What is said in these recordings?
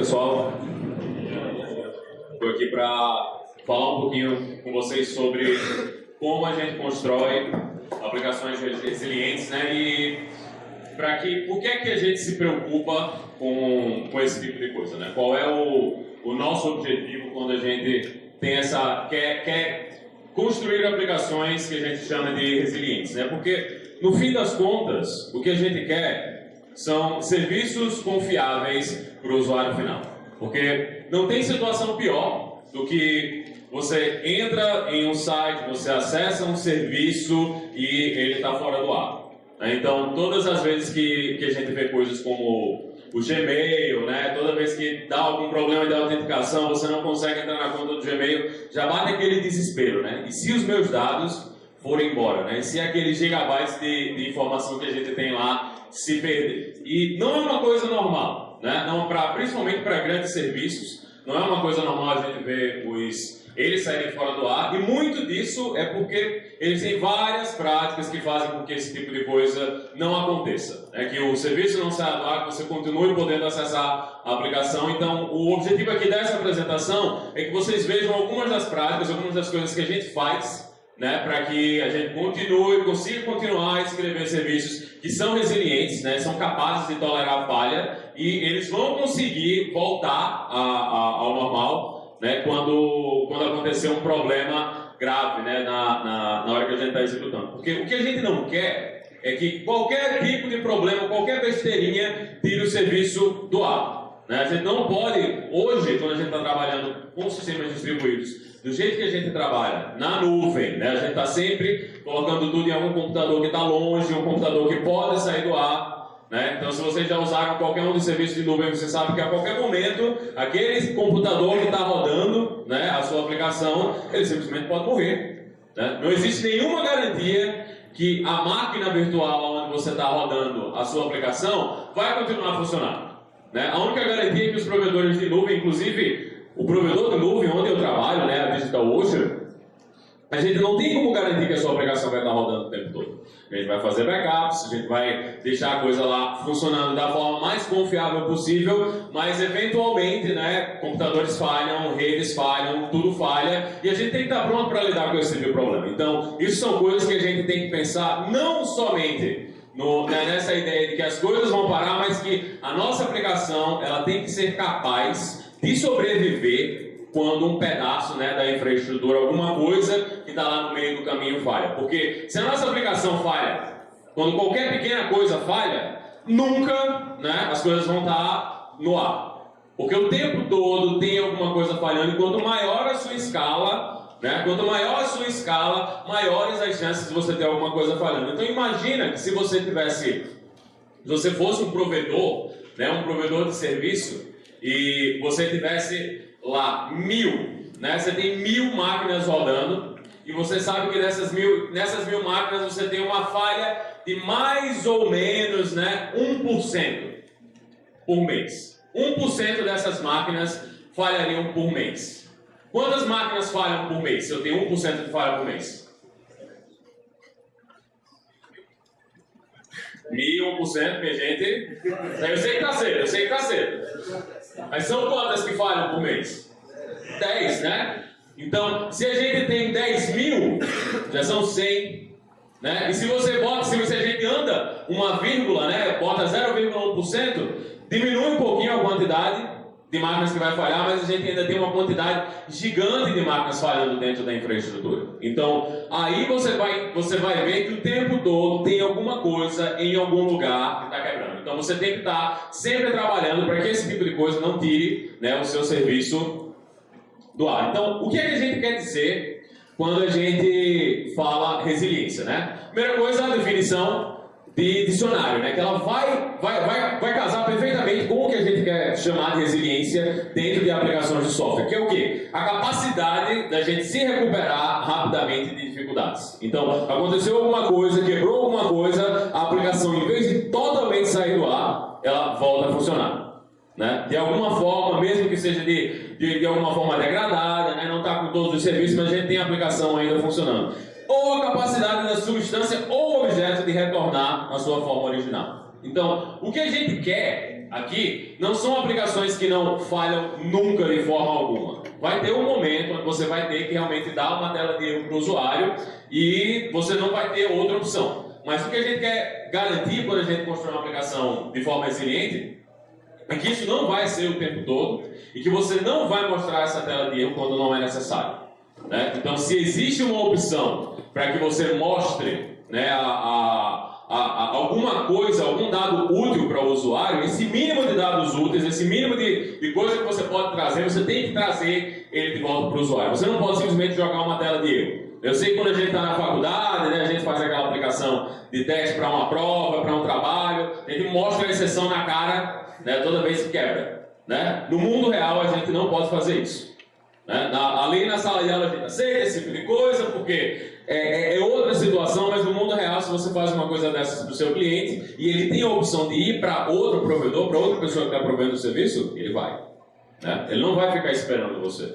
pessoal. Estou aqui para falar um pouquinho com vocês sobre como a gente constrói aplicações resilientes, né? E por que é que a gente se preocupa com esse tipo de coisa, né? Qual é o nosso objetivo quando a gente tem quer construir aplicações que a gente chama de resilientes, né? Porque no fim das contas, o que a gente quer são serviços confiáveis para o usuário final. Porque não tem situação pior do que você entra em um site, você acessa um serviço e ele está fora do ar. Então, todas as vezes que a gente vê coisas como o Gmail, né? Toda vez que dá algum problema de autenticação, você não consegue entrar na conta do Gmail, já bate aquele desespero, né? E se os meus dados forem embora, né? E se aqueles gigabytes de informação que a gente tem lá se perder. E não é uma coisa normal, né? Não, principalmente para grandes serviços, não é uma coisa normal a gente ver eles saírem fora do ar, e muito disso é porque eles têm várias práticas que fazem com que esse tipo de coisa não aconteça. É que o serviço não saia do ar, que você continue podendo acessar a aplicação. Então, o objetivo aqui dessa apresentação é que vocês vejam algumas das práticas, algumas das coisas que a gente faz, né, para que a gente consiga continuar a escrever serviços que são resilientes, né, são capazes de tolerar a falha, e eles vão conseguir voltar ao normal, né, quando acontecer um problema grave, né, na hora que a gente está executando. Porque o que a gente não quer é que qualquer tipo de problema, qualquer besteirinha, tire o serviço do ar. Né? A gente não pode, hoje, quando a gente está trabalhando com sistemas distribuídos, do jeito que a gente trabalha, na nuvem, né? A gente está sempre colocando tudo em algum computador que está longe, um computador que pode sair do ar, né? Então, se vocês já usaram qualquer um dos serviços de nuvem, você sabe que a qualquer momento, aquele computador que está rodando, né, a sua aplicação, ele simplesmente pode morrer. Né? Não existe nenhuma garantia que a máquina virtual onde você está rodando a sua aplicação vai continuar funcionando. Né? A única garantia é que os provedores de nuvem, inclusive o provedor de nuvem onde eu trabalho, né, a DigitalOcean, a gente não tem como garantir que a sua aplicação vai estar rodando o tempo todo. A gente vai fazer backups, a gente vai deixar a coisa lá funcionando da forma mais confiável possível, mas eventualmente, né, computadores falham, redes falham, tudo falha, e a gente tem que estar pronto para lidar com esse tipo de problema. Então, isso são coisas que a gente tem que pensar não somente nessa ideia de que as coisas vão parar, mas que a nossa aplicação ela tem que ser capaz de sobreviver quando um pedaço, né, da infraestrutura, alguma coisa que está lá no meio do caminho falha. Porque se a nossa aplicação falha, quando qualquer pequena coisa falha, nunca, né, as coisas vão estar no ar. Porque o tempo todo tem alguma coisa falhando, e quanto maior a sua escala, né, maiores as chances de você ter alguma coisa falhando. Então imagina que se você fosse um provedor, né, um provedor de serviço, e você tivesse lá 1000, né? Você tem 1000 máquinas rodando, e você sabe que nessas mil máquinas você tem uma falha de mais ou menos, né, 1% por mês. 1% dessas máquinas falhariam por mês. Quantas máquinas falham por mês se eu tenho 1% de falha por mês? 1.000%, minha gente. Eu sei que tá cedo. Mas são quantas que falham por mês? 10, né? Então, se a gente tem 10.000, já são 100. Né? E se a gente anda uma vírgula, né, bota 0,1%, diminui um pouquinho a quantidade de máquinas que vai falhar, mas a gente ainda tem uma quantidade gigante de máquinas falhando dentro da infraestrutura. Então, aí você vai ver que o tempo todo tem alguma coisa em algum lugar que está quebrando. Então, você tem que estar sempre trabalhando para que esse tipo de coisa não tire, né, o seu serviço do ar. Então, o que é que a gente quer dizer quando a gente fala resiliência, né? Primeira coisa, a definição de dicionário, né? Que ela vai casar perfeitamente com o que a gente quer chamar de resiliência dentro de aplicações de software, que é o quê? A capacidade da gente se recuperar rapidamente de dificuldades. Então, aconteceu alguma coisa, quebrou alguma coisa, a aplicação, em vez de totalmente sair do ar, ela volta a funcionar. Né? De alguma forma, mesmo que seja de alguma forma degradada, né? Não está com todos os serviços, mas a gente tem a aplicação ainda funcionando. Ou a capacidade da substância ou objeto de retornar à sua forma original. Então, o que a gente quer aqui não são aplicações que não falham nunca de forma alguma. Vai ter um momento onde você vai ter que realmente dar uma tela de erro para o usuário e você não vai ter outra opção. Mas o que a gente quer garantir quando a gente constrói uma aplicação de forma resiliente é que isso não vai ser o tempo todo e que você não vai mostrar essa tela de erro quando não é necessário. Né? Então, se existe uma opção para que você mostre, né, alguma coisa, algum dado útil para o usuário, esse mínimo de dados úteis, esse mínimo de coisa que você pode trazer, você tem que trazer ele de volta para o usuário. Você não pode simplesmente jogar uma tela de erro. Eu sei que quando a gente está na faculdade, né, a gente faz aquela aplicação de teste para uma prova, para um trabalho, a gente mostra a exceção na cara, né, toda vez que quebra. Né? No mundo real, a gente não pode fazer isso. Né? Ali na sala de aula a gente aceita esse tipo de coisa, porque é outra situação, mas no mundo real, se você faz uma coisa dessas para o seu cliente e ele tem a opção de ir para outro provedor, para outra pessoa que está provendo o serviço, ele vai. Né? Ele não vai ficar esperando você.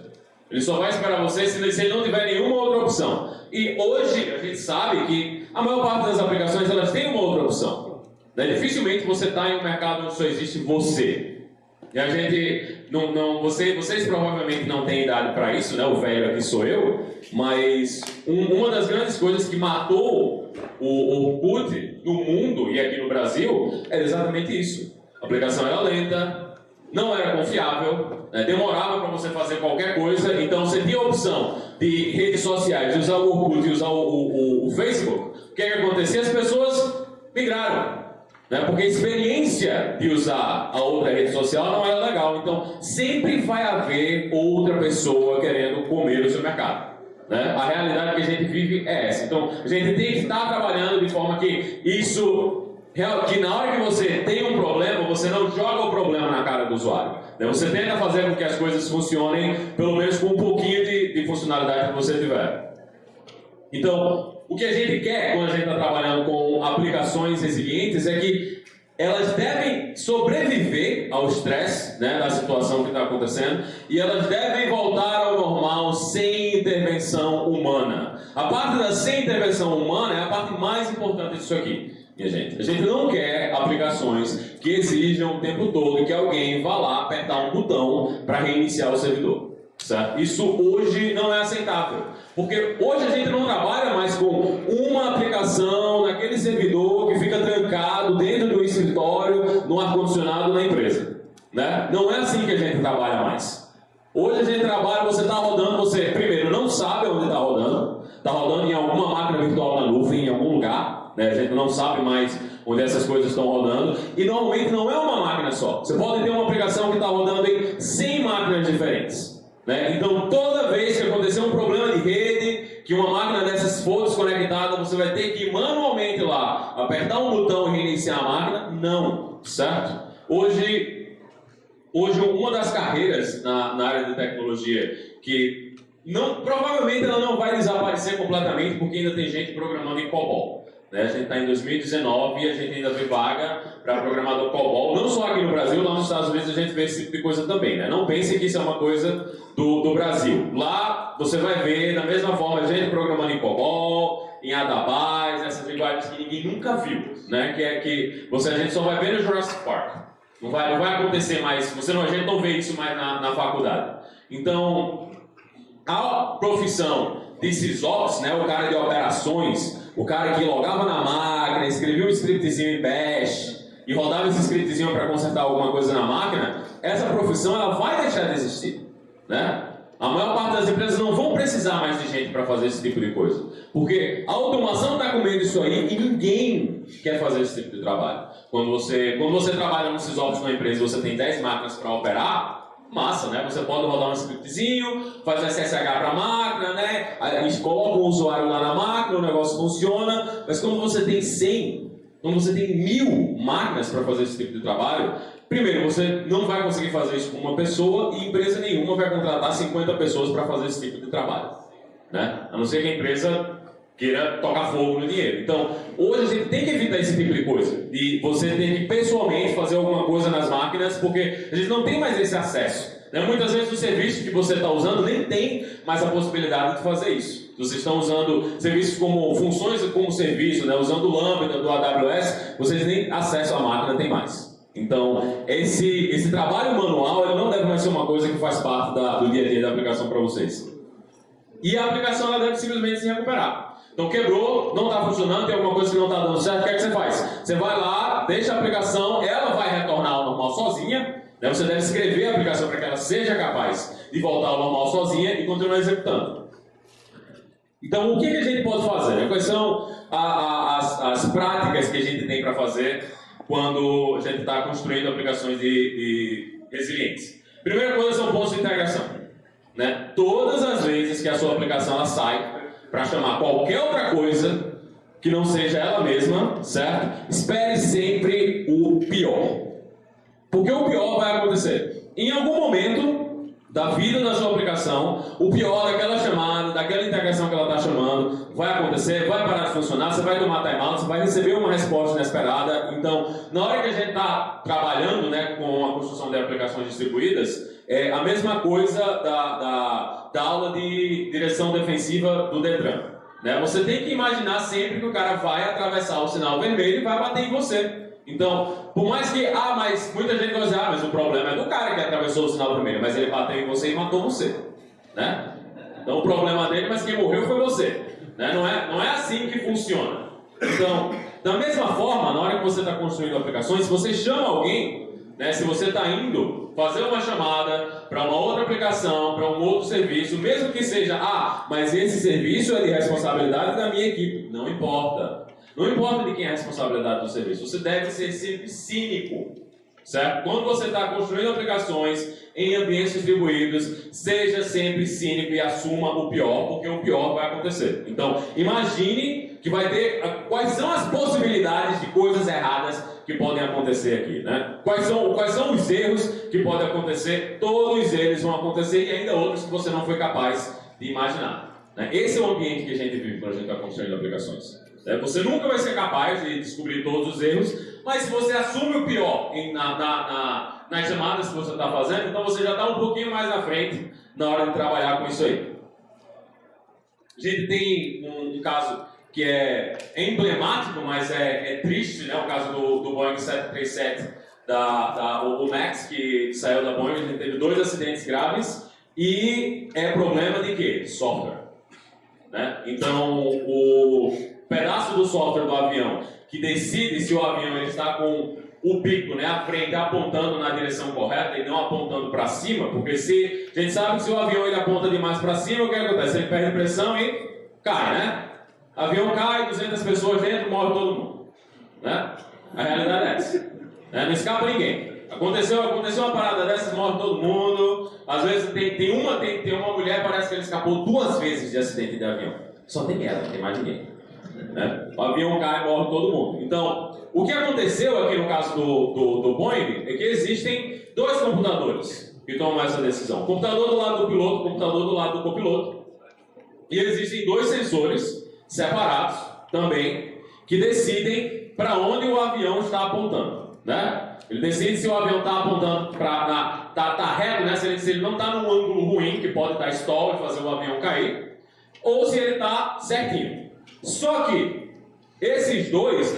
Ele só vai esperar você se ele não tiver nenhuma outra opção. E hoje a gente sabe que a maior parte das aplicações elas têm uma outra opção. Né? Dificilmente você está em um mercado onde só existe você. E a gente vocês provavelmente não têm idade para isso, né? O velho aqui sou eu, mas uma das grandes coisas que matou o Orkut no mundo e aqui no Brasil é exatamente isso. A aplicação era lenta, não era confiável, né? Demorava para você fazer qualquer coisa, então você tinha a opção de redes sociais, de usar o Orkut e usar o Facebook. O que acontecia? As pessoas migraram. Né? Porque a experiência de usar a outra rede social não era legal. Então, sempre vai haver outra pessoa querendo comer o seu mercado. Né? A realidade que a gente vive é essa. Então, a gente tem que estar trabalhando de forma que isso... que na hora que você tem um problema, você não joga o problema na cara do usuário. Né? Você tenta fazer com que as coisas funcionem, pelo menos com um pouquinho de funcionalidade que você tiver. Então, o que a gente quer quando a gente está trabalhando com aplicações resilientes é que elas devem sobreviver ao estresse, né, da situação que está acontecendo, e elas devem voltar ao normal sem intervenção humana. A parte da sem intervenção humana é a parte mais importante disso aqui, minha gente. A gente não quer aplicações que exijam o tempo todo que alguém vá lá apertar um botão para reiniciar o servidor. Certo? Isso hoje não é aceitável, porque hoje a gente não trabalha mais com uma aplicação naquele servidor que fica trancado dentro do escritório, no ar-condicionado na empresa. Né? Não é assim que a gente trabalha mais. Hoje a gente trabalha, você está rodando, você primeiro não sabe onde está rodando em alguma máquina virtual na nuvem, em algum lugar, né? A gente não sabe mais onde essas coisas estão rodando, e normalmente não é uma máquina só. Você pode ter uma aplicação que está rodando em 100 máquinas diferentes. Né? Então, toda vez que acontecer um problema de rede, que uma máquina dessas for desconectada, você vai ter que ir manualmente lá, apertar um botão e reiniciar a máquina? Não, certo? Hoje uma das carreiras na área de tecnologia que provavelmente ela não vai desaparecer completamente, porque ainda tem gente programando em COBOL. Né? A gente está em 2019 e a gente ainda vê vaga para programador COBOL, não só aqui no Brasil, lá nos Estados Unidos a gente vê esse tipo de coisa também. Né? Não pense que isso é uma coisa do Brasil. Lá você vai ver, da mesma forma, gente programando em COBOL, em Adabase, essas linguagens que ninguém nunca viu. Né? A gente só vai ver no Jurassic Park. Não vai acontecer mais, a gente não vê isso mais na faculdade. Então, a profissão de SysOps, né, o cara de operações, o cara que logava na máquina, escrevia um scriptzinho em Bash e rodava esse scriptzinho para consertar alguma coisa na máquina, essa profissão ela vai deixar de existir. Né? A maior parte das empresas não vão precisar mais de gente para fazer esse tipo de coisa. Porque a automação está comendo isso aí e ninguém quer fazer esse tipo de trabalho. Quando você trabalha no SysOps numa empresa e você tem 10 máquinas para operar, massa, né? Você pode rodar um scriptzinho, faz um SSH para a máquina, né? A gente coloca o usuário lá na máquina, o negócio funciona. Mas quando você tem 100, quando você tem 1000 máquinas para fazer esse tipo de trabalho, primeiro, você não vai conseguir fazer isso com uma pessoa e empresa nenhuma vai contratar 50 pessoas para fazer esse tipo de trabalho. Né? A não ser que a empresa queira tocar fogo no dinheiro. Então, hoje a gente tem que evitar esse tipo de coisa, de você ter que pessoalmente fazer alguma coisa nas máquinas, porque a gente não tem mais esse acesso. Né? Muitas vezes o serviço que você está usando nem tem mais a possibilidade de fazer isso. Vocês estão usando serviços como funções como serviço, né? Usando o Lambda do AWS, vocês nem acesso à máquina têm mais. Então, esse trabalho manual ele não deve mais ser uma coisa que faz parte do dia a dia da aplicação para vocês. E a aplicação ela deve simplesmente se recuperar. Então, quebrou, não está funcionando, tem alguma coisa que não está dando certo, o que é que você faz? Você vai lá, deixa a aplicação, ela vai retornar ao normal sozinha, né? Você deve escrever a aplicação para que ela seja capaz de voltar ao normal sozinha e continuar executando. Então, o que a gente pode fazer? Né? Quais são as práticas que a gente tem para fazer quando a gente está construindo aplicações de resiliência? Primeira coisa são pontos de integração. Né? Todas as vezes que a sua aplicação ela sai para chamar qualquer outra coisa que não seja ela mesma, certo? Espere sempre o pior. Porque o pior vai acontecer. Em algum momento da vida da sua aplicação, o pior daquela chamada, daquela integração que ela está chamando, vai acontecer, vai parar de funcionar, você vai tomar timeout, você vai receber uma resposta inesperada. Então, na hora que a gente está trabalhando, né, com a construção de aplicações distribuídas, é a mesma coisa da aula de direção defensiva do Detran. Né? Você tem que imaginar sempre que o cara vai atravessar o sinal vermelho e vai bater em você. Então, por mais que, mas muita gente vai dizer, mas o problema é do cara que atravessou o sinal vermelho, mas ele bateu em você e matou você, né? Então, o problema dele, mas quem morreu foi você, né? Não é assim que funciona. Então, da mesma forma, na hora que você está construindo aplicações, se você chama alguém, né? Se você está indo fazer uma chamada para uma outra aplicação, para um outro serviço, mesmo que seja, mas esse serviço é de responsabilidade da minha equipe, não importa. Não importa de quem é a responsabilidade do serviço, você deve ser sempre cínico, certo? Quando você está construindo aplicações em ambientes distribuídos, seja sempre cínico e assuma o pior, porque o pior vai acontecer. Então, imagine que vai ter quais são as possibilidades de coisas erradas que podem acontecer aqui, né? Quais são os erros que podem acontecer? Todos eles vão acontecer e ainda outros que você não foi capaz de imaginar, né? Esse é o ambiente que a gente vive quando a gente está construindo aplicações. Você nunca vai ser capaz de descobrir todos os erros, mas se você assume o pior nas chamadas que você está fazendo, então você já está um pouquinho mais à frente na hora de trabalhar com isso aí. A gente tem um caso que é emblemático, mas é triste, né? O caso do Boeing 737, o Max, que saiu da Boeing. A gente teve 2 acidentes graves e é problema de quê? Software. Né? Então, o pedaço do software do avião que decide se o avião ele está com o pico, né, à frente, apontando na direção correta e não apontando para cima, porque a gente sabe que se o avião ele aponta demais para cima, o que acontece? Ele perde pressão e cai, né? O avião cai, 200 pessoas dentro, morre todo mundo, né? A realidade é essa, né? Não escapa ninguém. Aconteceu uma parada dessas, morre todo mundo. Às vezes tem uma mulher, parece que ela escapou 2 vezes de acidente de avião. Só tem ela, não tem mais ninguém. Né? O avião cai e morre todo mundo. Então, o que aconteceu aqui no caso do Boeing é que existem 2 computadores que tomam essa decisão. O computador do lado do piloto, o computador do lado do copiloto. E existem 2 sensores separados também que decidem para onde o avião está apontando. Né? Ele decide se o avião está apontando para tá reto, né? Se ele não está num ângulo ruim, que pode dar stall e fazer o avião cair, ou se ele está certinho. Só que esses dois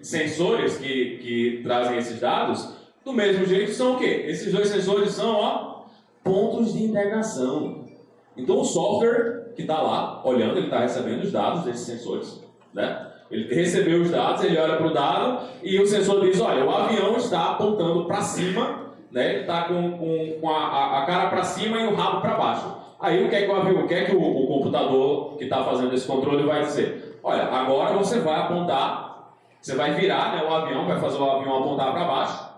sensores que trazem esses dados, do mesmo jeito são o quê? Esses 2 sensores são pontos de integração. Então o software que está lá olhando, ele está recebendo os dados desses sensores, né? Ele recebeu os dados, ele olha para o dado e o sensor diz, olha, o avião está apontando para cima, né? Ele está com a cara para cima e o rabo para baixo. Aí o que é que o computador que está fazendo esse controle vai dizer? Olha, agora você vai apontar, você vai virar, né, o avião, vai fazer o avião apontar para baixo,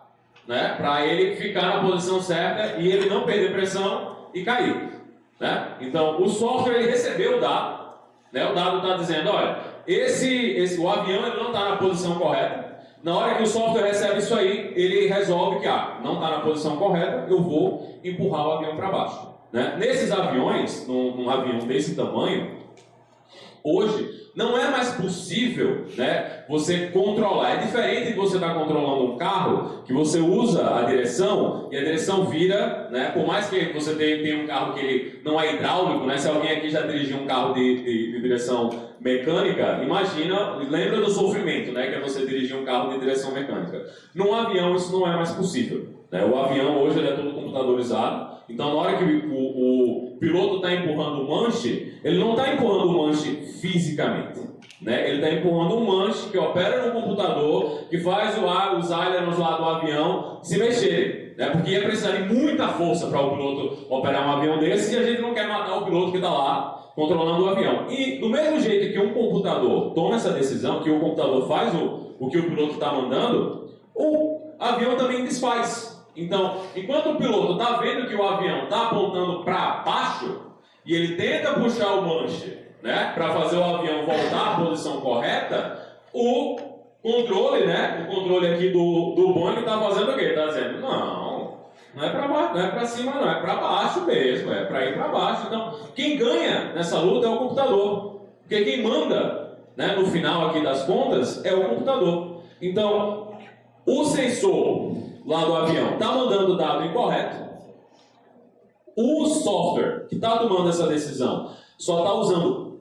né? Para ele ficar na posição certa e ele não perder pressão e cair. Né? Então o software ele recebeu o dado, né? O dado está dizendo, olha, o avião ele não está na posição correta. Na hora que o software recebe isso aí, ele resolve que não está na posição correta, eu vou empurrar o avião para baixo. Né? Nesses aviões, num avião desse tamanho, hoje não é mais possível, né, você controlar. É diferente de você estar controlando um carro, que você usa a direção e a direção vira, né, por mais que você tenha um carro que ele não é hidráulico, né, se alguém aqui já dirigiu um carro de direção mecânica, imagina, lembra do sofrimento, né, que é você dirigir um carro de direção mecânica. Num avião isso não é mais possível, né? O avião hoje ele é todo computadorizado, então na hora que o piloto está empurrando o manche, ele não está empurrando o manche fisicamente, né? Ele está empurrando um manche que opera no computador, que faz os ailerons lá do avião se mexerem, né? Porque ia precisar de muita força para o piloto operar um avião desse, e a gente não quer matar o piloto que está lá controlando o avião. E do mesmo jeito que um computador toma essa decisão, que o computador faz o que o piloto está mandando, o avião também desfaz. Então, enquanto o piloto está vendo que o avião está apontando para baixo e ele tenta puxar o manche, né, para fazer o avião voltar à posição correta, o controle, né, o controle aqui do Boeing está fazendo o quê? Está dizendo, não é para baixo, não é para cima, não, é para baixo mesmo, é para ir para baixo. Então, quem ganha nessa luta é o computador, porque quem manda, né, no final aqui das contas é o computador. Então, o sensor lá do avião está mandando o dado incorreto, o software que está tomando essa decisão só está usando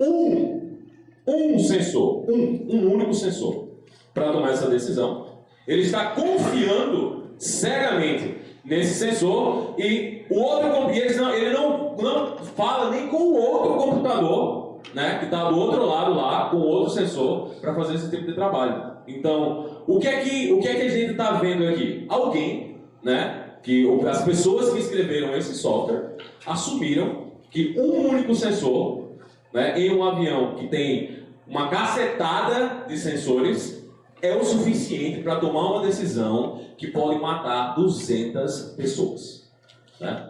um sensor, um único sensor para tomar essa decisão. Ele está confiando cegamente nesse sensor e o outro, ele não fala nem com o outro computador, né, que está do outro lado lá, com outro sensor, para fazer esse tipo de trabalho. Então, o que é que a gente está vendo aqui? Alguém, né, que as pessoas que escreveram esse software assumiram que um único sensor, né, em um avião que tem uma cacetada de sensores é o suficiente para tomar uma decisão que pode matar 200 pessoas, né?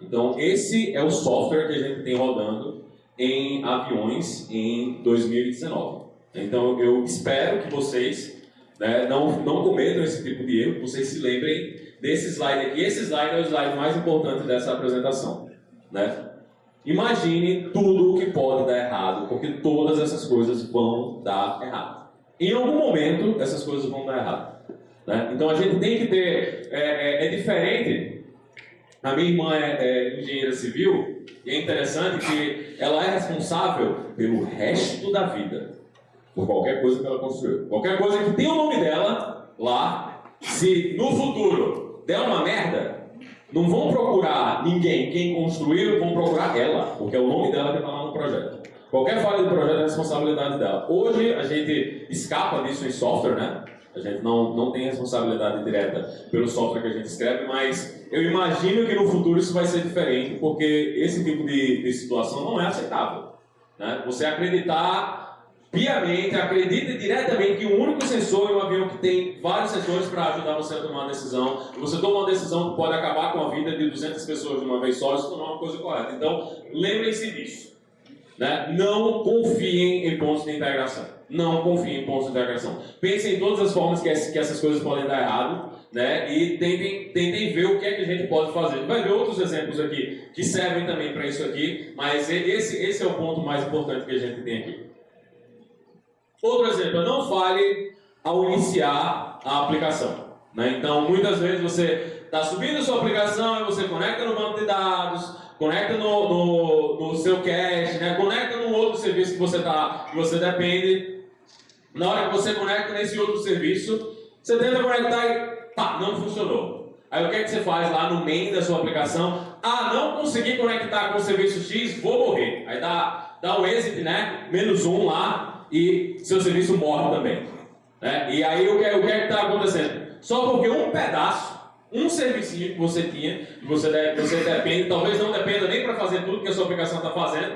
Então, esse é o software que a gente tem rodando em aviões em 2019. Então, eu espero que vocês, né, não cometam esse tipo de erro, que vocês se lembrem desse slide aqui. Esse slide é o slide mais importante dessa apresentação, né? Imagine tudo o que pode dar errado, porque todas essas coisas vão dar errado. Em algum momento, essas coisas vão dar errado, né? Então, a gente tem que ter... É diferente. A minha irmã é engenheira civil, e é interessante que ela é responsável pelo resto da vida, por qualquer coisa que ela construiu. Qualquer coisa que tem o nome dela lá, se no futuro der uma merda, não vão procurar ninguém, quem construiu, vão procurar ela, porque é o nome dela que está lá no projeto. Qualquer falha do projeto é responsabilidade dela. Hoje a gente escapa disso em software, né? A gente não tem responsabilidade direta pelo software que a gente escreve, mas eu imagino que no futuro isso vai ser diferente, porque esse tipo de situação não é aceitável, né? Você acreditar piamente, acredite diretamente que um único sensor em um avião que tem vários sensores para ajudar você a tomar uma decisão, e você toma uma decisão que pode acabar com a vida de 200 pessoas de uma vez só, isso não é uma coisa correta. Então, lembrem-se disso, né? Não confiem em pontos de integração. Não confiem em pontos de integração. Pensem em todas as formas que essas coisas podem dar errado, né? E tentem ver o que é que a gente pode fazer. A gente vai ver outros exemplos aqui que servem também para isso aqui, mas esse é o ponto mais importante que a gente tem aqui. Outro exemplo, não falhe ao iniciar a aplicação, né? Então, muitas vezes você está subindo a sua aplicação e você conecta no banco de dados, conecta no seu cache, né? Conecta num outro serviço que você depende. Na hora que você conecta nesse outro serviço, você tenta conectar e pá, não funcionou. Aí o que é que você faz lá no main da sua aplicação? Ah, não consegui conectar com o serviço X, vou morrer. Aí dá o exit, né? -1 lá. E seu serviço morre também, né? E aí o que é que está acontecendo? Só porque um pedaço, um servicinho que você tinha, que você depende, talvez não dependa nem para fazer tudo que a sua aplicação está fazendo,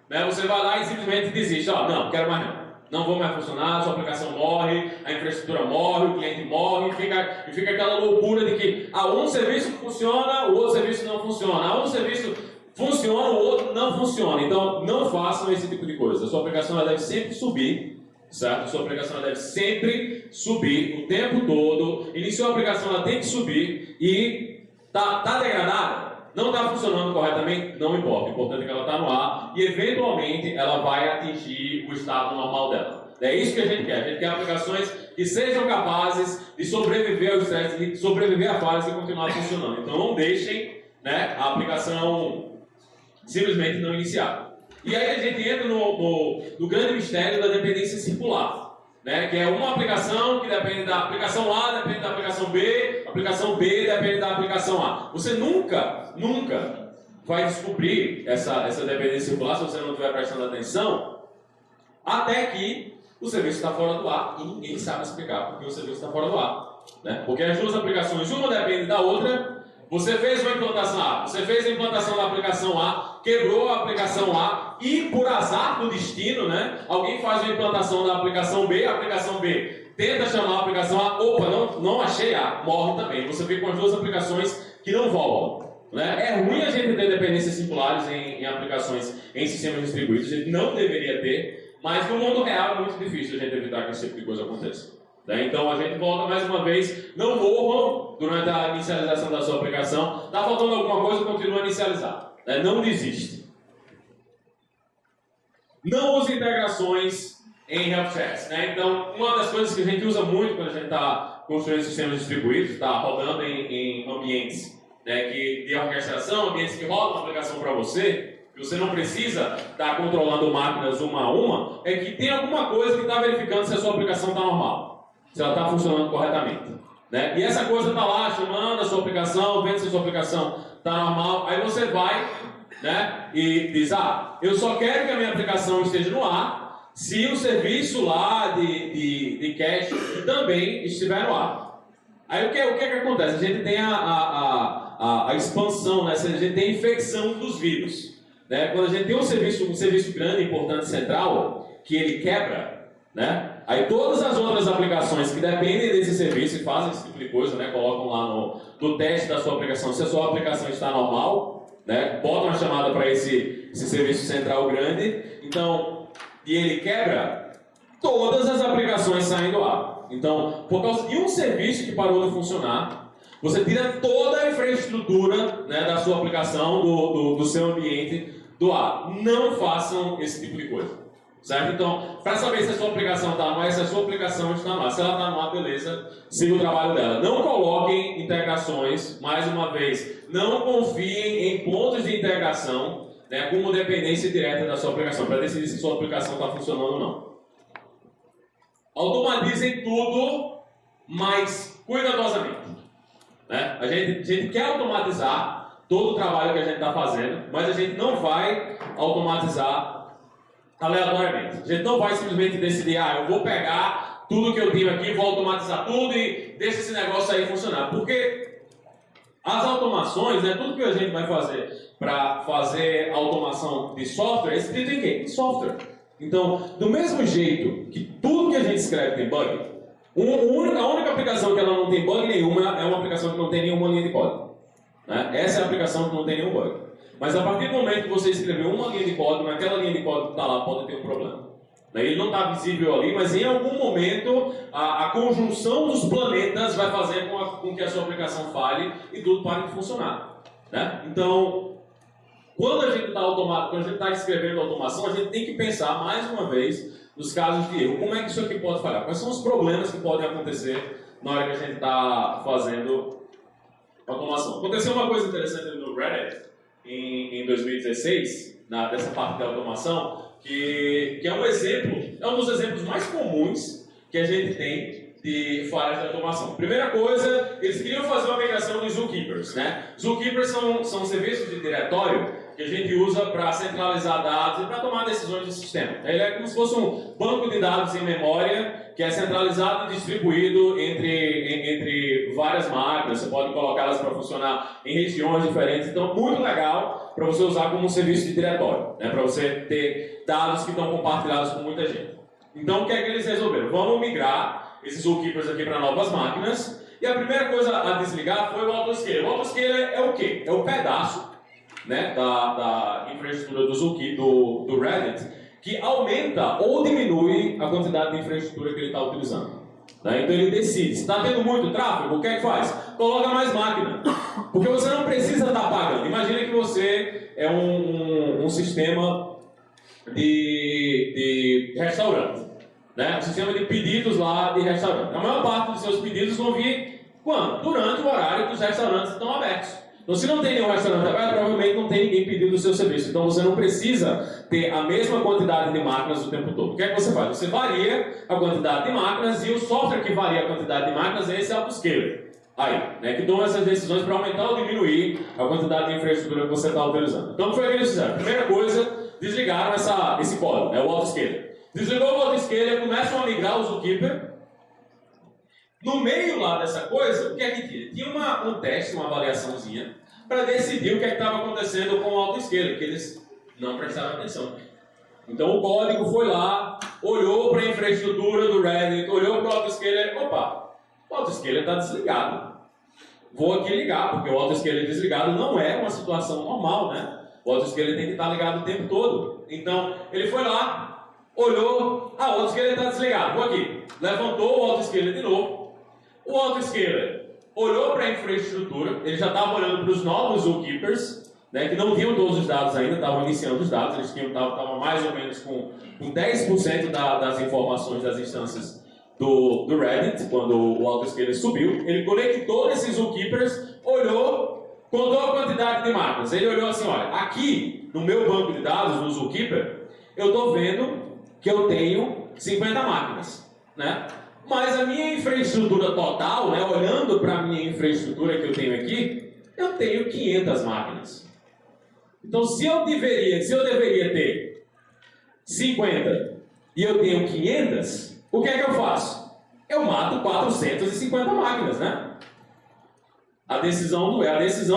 né? Você vai lá e simplesmente desiste, não quero mais não vou mais funcionar, a sua aplicação morre, a infraestrutura morre, o cliente morre, e fica aquela loucura de que um serviço funciona, o outro serviço não funciona, um serviço funciona, o outro não funciona. Então, não façam esse tipo de coisa. A sua aplicação ela deve sempre subir, certo? A sua aplicação ela deve sempre subir o tempo todo. Iniciou a aplicação, ela tem que subir. E tá degradada? Não está funcionando corretamente? Não importa. O importante é que ela está no ar e, eventualmente, ela vai atingir o estado normal dela. É isso que a gente quer. A gente quer aplicações que sejam capazes de sobreviver ao estresse, de sobreviver a falhas e continuar funcionando. Então, não deixem, né, a aplicação simplesmente não iniciar. E aí a gente entra no grande mistério da dependência circular. Né, que é uma aplicação que depende da aplicação A, depende da aplicação B depende da aplicação A. Você nunca vai descobrir essa dependência circular se você não estiver prestando atenção, até que o serviço está fora do ar e ninguém sabe explicar porque o serviço está fora do ar. Né? Porque as duas aplicações, uma depende da outra. Você fez uma implantação A, você fez a implantação da aplicação A, quebrou a aplicação A e, por azar do destino, né, alguém faz uma implantação da aplicação B tenta chamar a aplicação A, opa, não achei A, morre também. Você fica com as duas aplicações que não voltam. Né? É ruim a gente ter dependências circulares em aplicações em sistemas distribuídos, a gente não deveria ter, mas no mundo real é muito difícil a gente evitar que esse tipo de coisa aconteça. Então a gente volta mais uma vez, não morram durante a inicialização da sua aplicação, está faltando alguma coisa, continua a inicializar, não desiste. Não use integrações em health checks. Então uma das coisas que a gente usa muito quando a gente está construindo sistemas distribuídos, está rodando em ambientes, né, de orquestração, ambientes que rodam uma aplicação para você, que você não precisa estar controlando máquinas uma a uma, é que tem alguma coisa que está verificando se a sua aplicação está normal. Se ela está funcionando corretamente. Né? E essa coisa está lá, chamando a sua aplicação, vendo se a sua aplicação está normal. Aí você vai, né, e diz, eu só quero que a minha aplicação esteja no ar se o serviço lá de cache também estiver no ar. Aí o que acontece? A gente tem a expansão, né? A gente tem a infecção dos vírus. Né? Quando a gente tem um serviço grande, importante, central, que ele quebra, né? Aí todas as outras aplicações que dependem desse serviço e fazem esse tipo de coisa, né, colocam lá no teste da sua aplicação, se a sua aplicação está normal, né, botam a chamada para esse serviço central grande, então, e ele quebra, todas as aplicações saem do ar. Então, por causa de um serviço que parou de funcionar, você tira toda a infraestrutura, né, da sua aplicação, do seu ambiente, do ar. Não façam esse tipo de coisa. Certo? Então, para saber se a sua aplicação está no ar, se a sua aplicação está no ar. Se ela está no ar, beleza, siga o trabalho dela. Não coloquem integrações, mais uma vez, não confiem em pontos de integração, né, como dependência direta da sua aplicação, para decidir se a sua aplicação está funcionando ou não. Automatizem tudo, mas cuidadosamente. Né? A gente quer automatizar todo o trabalho que a gente está fazendo, mas a gente não vai automatizar aleatoriamente. A gente não vai simplesmente decidir, eu vou pegar tudo que eu tenho aqui, vou automatizar tudo e deixa esse negócio aí funcionar. Porque as automações, né, tudo que a gente vai fazer para fazer automação de software é escrito em quê? Em software. Então, do mesmo jeito que tudo que a gente escreve tem bug, a única aplicação que ela não tem bug nenhuma é uma aplicação que não tem nenhuma linha de código. Né? Essa é a aplicação que não tem nenhum bug. Mas a partir do momento que você escreveu uma linha de código, naquela linha de código que está lá, pode ter um problema. Ele não está visível ali, mas em algum momento a conjunção dos planetas vai fazer com que a sua aplicação falhe e tudo pare de funcionar. Né? Então, quando a gente está escrevendo automação, a gente tem que pensar mais uma vez nos casos de erro. Como é que isso aqui pode falhar? Quais são os problemas que podem acontecer na hora que a gente está fazendo automação? Aconteceu uma coisa interessante no Reddit em 2016, dessa parte da automação, que é um dos exemplos mais comuns que a gente tem de falhas de automação. Primeira coisa, eles queriam fazer uma migração dos zookeepers. Né? Zookeepers são serviços de diretório que a gente usa para centralizar dados e para tomar decisões de sistema. Ele é como se fosse um banco de dados em memória que é centralizado e distribuído entre várias máquinas. Você pode colocá-las para funcionar em regiões diferentes. Então, muito legal para você usar como um serviço de diretório, né? Para você ter dados que estão compartilhados com muita gente. Então, o que é que eles resolveram? Vamos migrar esses zookeepers aqui para novas máquinas. E a primeira coisa a desligar foi o autoscaler. O autoscaler é o quê? É o pedaço, né, da infraestrutura do Reddit que aumenta ou diminui a quantidade de infraestrutura que ele está utilizando. Né? Então ele decide. Se está tendo muito tráfego, o que é que faz? Coloca mais máquina. Porque você não precisa estar pagando. Imagina que você é um sistema de restaurante. Né? Um sistema de pedidos lá de restaurante. A maior parte dos seus pedidos vão vir quando? Durante o horário que os restaurantes estão abertos. Então, se não tem nenhum restaurante aberto, provavelmente não tem ninguém pedindo o seu serviço. Então, você não precisa ter a mesma quantidade de máquinas o tempo todo. O que é que você faz? Você varia a quantidade de máquinas e o software que varia a quantidade de máquinas é esse autoscaler. Aí, né, que toma essas decisões para aumentar ou diminuir a quantidade de infraestrutura que você está utilizando. Então, o que foi que eles fizeram? Primeira coisa, desligaram esse código, né, o autoscaler. Desligou o autoscaler, começam a migrar o Zookeeper. No meio lá dessa coisa, o que é que tinha? Tinha um teste, uma avaliaçãozinha, para decidir o que é estava acontecendo com o autoscaler, que eles não prestaram atenção. Então o código foi lá, olhou para a infraestrutura do Reddit, olhou para o autoscaler, opa, o autoscaler está desligado. Vou aqui ligar, porque o autoscaler desligado não é uma situação normal, né? O autoscaler tem que estar ligado o tempo todo. Então ele foi lá, olhou, o autoscaler está desligado, vou aqui. Levantou o autoscaler de novo. O autoscaler olhou para a infraestrutura, ele já estava olhando para os novos Zookeepers, né, que não tinham todos os dados ainda, estavam iniciando os dados, eles estavam mais ou menos com 10% das informações das instâncias do Reddit, quando o autoscaler subiu. Ele conectou esses Zookeepers, olhou, contou a quantidade de máquinas. Ele olhou assim, olha, aqui no meu banco de dados, no Zookeeper, eu estou vendo que eu tenho 50 máquinas, né? Mas a minha infraestrutura total, né, olhando para a minha infraestrutura que eu tenho aqui, eu tenho 500 máquinas. Então, se eu deveria ter 50 e eu tenho 500, o que é que eu faço? Eu mato 450 máquinas, né? A decisão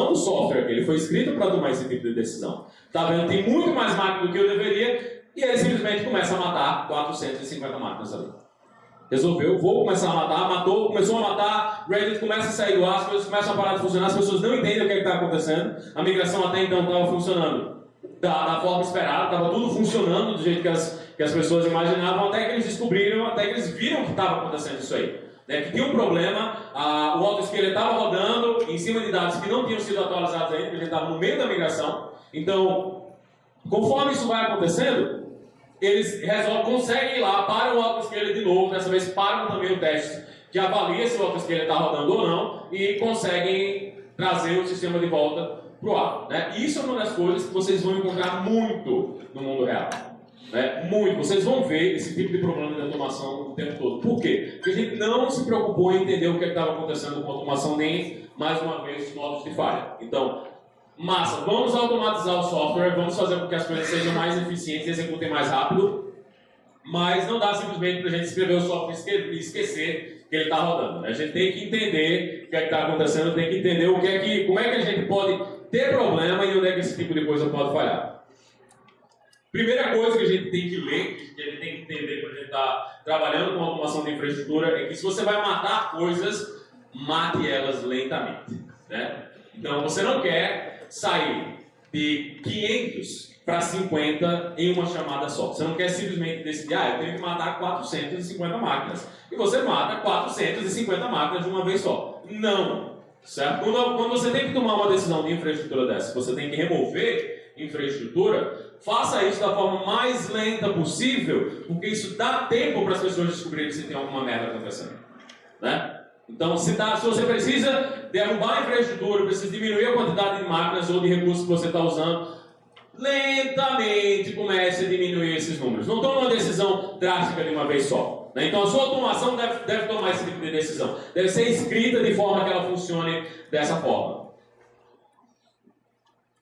do software, que ele foi escrito para tomar esse tipo de decisão. Tá vendo? Tem muito mais máquina do que eu deveria, e ele simplesmente começa a matar 450 máquinas ali. Resolveu, vou começar a matar, matou, começou a matar, Reddit começa a sair do ar, as coisas começam a parar de funcionar, as pessoas não entendem o que está acontecendo, a migração até então estava funcionando da forma esperada, estava tudo funcionando do jeito que as pessoas imaginavam, até que eles descobriram, até que eles viram que estava acontecendo isso aí. Né, que tinha um problema, o autoscaler estava rodando em cima de dados que não tinham sido atualizados ainda, porque a gente estava no meio da migração. Então, conforme isso vai acontecendo, eles conseguem ir lá, param o autoscaler de novo, dessa vez param também o teste que avalia se o autoscaler está rodando ou não e conseguem trazer o sistema de volta para o ar. Né? Isso é uma das coisas que vocês vão encontrar muito no mundo real. Né? Muito. Vocês vão ver esse tipo de problema de automação o tempo todo. Por quê? Porque a gente não se preocupou em entender o que estava acontecendo com a automação, nem, mais uma vez, os modos de falha. Então, massa, vamos automatizar o software, vamos fazer com que as coisas sejam mais eficientes e executem mais rápido, mas não dá simplesmente para a gente escrever o software e esquecer que ele está rodando. Né? A gente tem que entender o que é que está acontecendo, tem que entender como é que a gente pode ter problema e onde é que esse tipo de coisa pode falhar. Primeira coisa que a gente tem que ler, que a gente tem que entender quando a gente está trabalhando com automação de infraestrutura, é que se você vai matar coisas, mate elas lentamente. Né? Então você não quer sair de 500 para 50 em uma chamada só. Você não quer simplesmente decidir, eu tenho que matar 450 máquinas. E você mata 450 máquinas de uma vez só. Não. Certo? Quando você tem que tomar uma decisão de infraestrutura dessa, você tem que remover infraestrutura, faça isso da forma mais lenta possível, porque isso dá tempo para as pessoas descobrirem se tem alguma merda acontecendo. Né? Então, se você precisa derrubar a infraestrutura, precisa diminuir a quantidade de máquinas ou de recursos que você está usando, lentamente comece a diminuir esses números. Não tome uma decisão drástica de uma vez só. Né? Então, a sua automação deve tomar esse tipo de decisão. Deve ser escrita de forma que ela funcione dessa forma.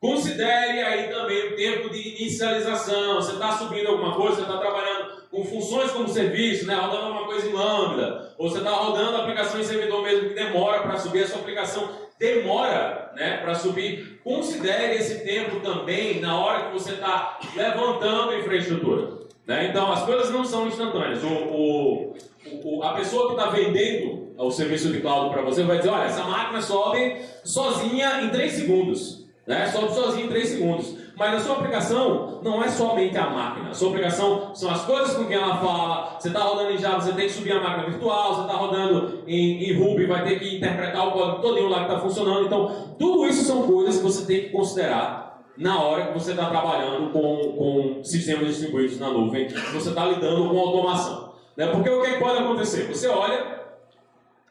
Considere aí também o tempo de inicialização. Você está subindo alguma coisa, você está trabalhando com funções como serviço, né? Rodando alguma coisa em Lambda, ou você está rodando a aplicação em servidor mesmo que demora para subir, a sua aplicação demora, né, para subir. Considere esse tempo também na hora que você está levantando a infraestrutura. Né? Então, as coisas não são instantâneas. A pessoa que está vendendo o serviço de cloud para você vai dizer, olha, essa máquina sobe sozinha em 3 segundos. Né? Sobe sozinho em 3 segundos. Mas a sua aplicação não é somente a máquina. A sua aplicação são as coisas com quem ela fala. Você está rodando em Java, você tem que subir a máquina virtual. Você está rodando em Ruby, vai ter que interpretar o código todinho lá que está funcionando. Então, tudo isso são coisas que você tem que considerar na hora que você está trabalhando com sistemas distribuídos na nuvem, que você está lidando com automação. Né? Porque o que pode acontecer? Você olha,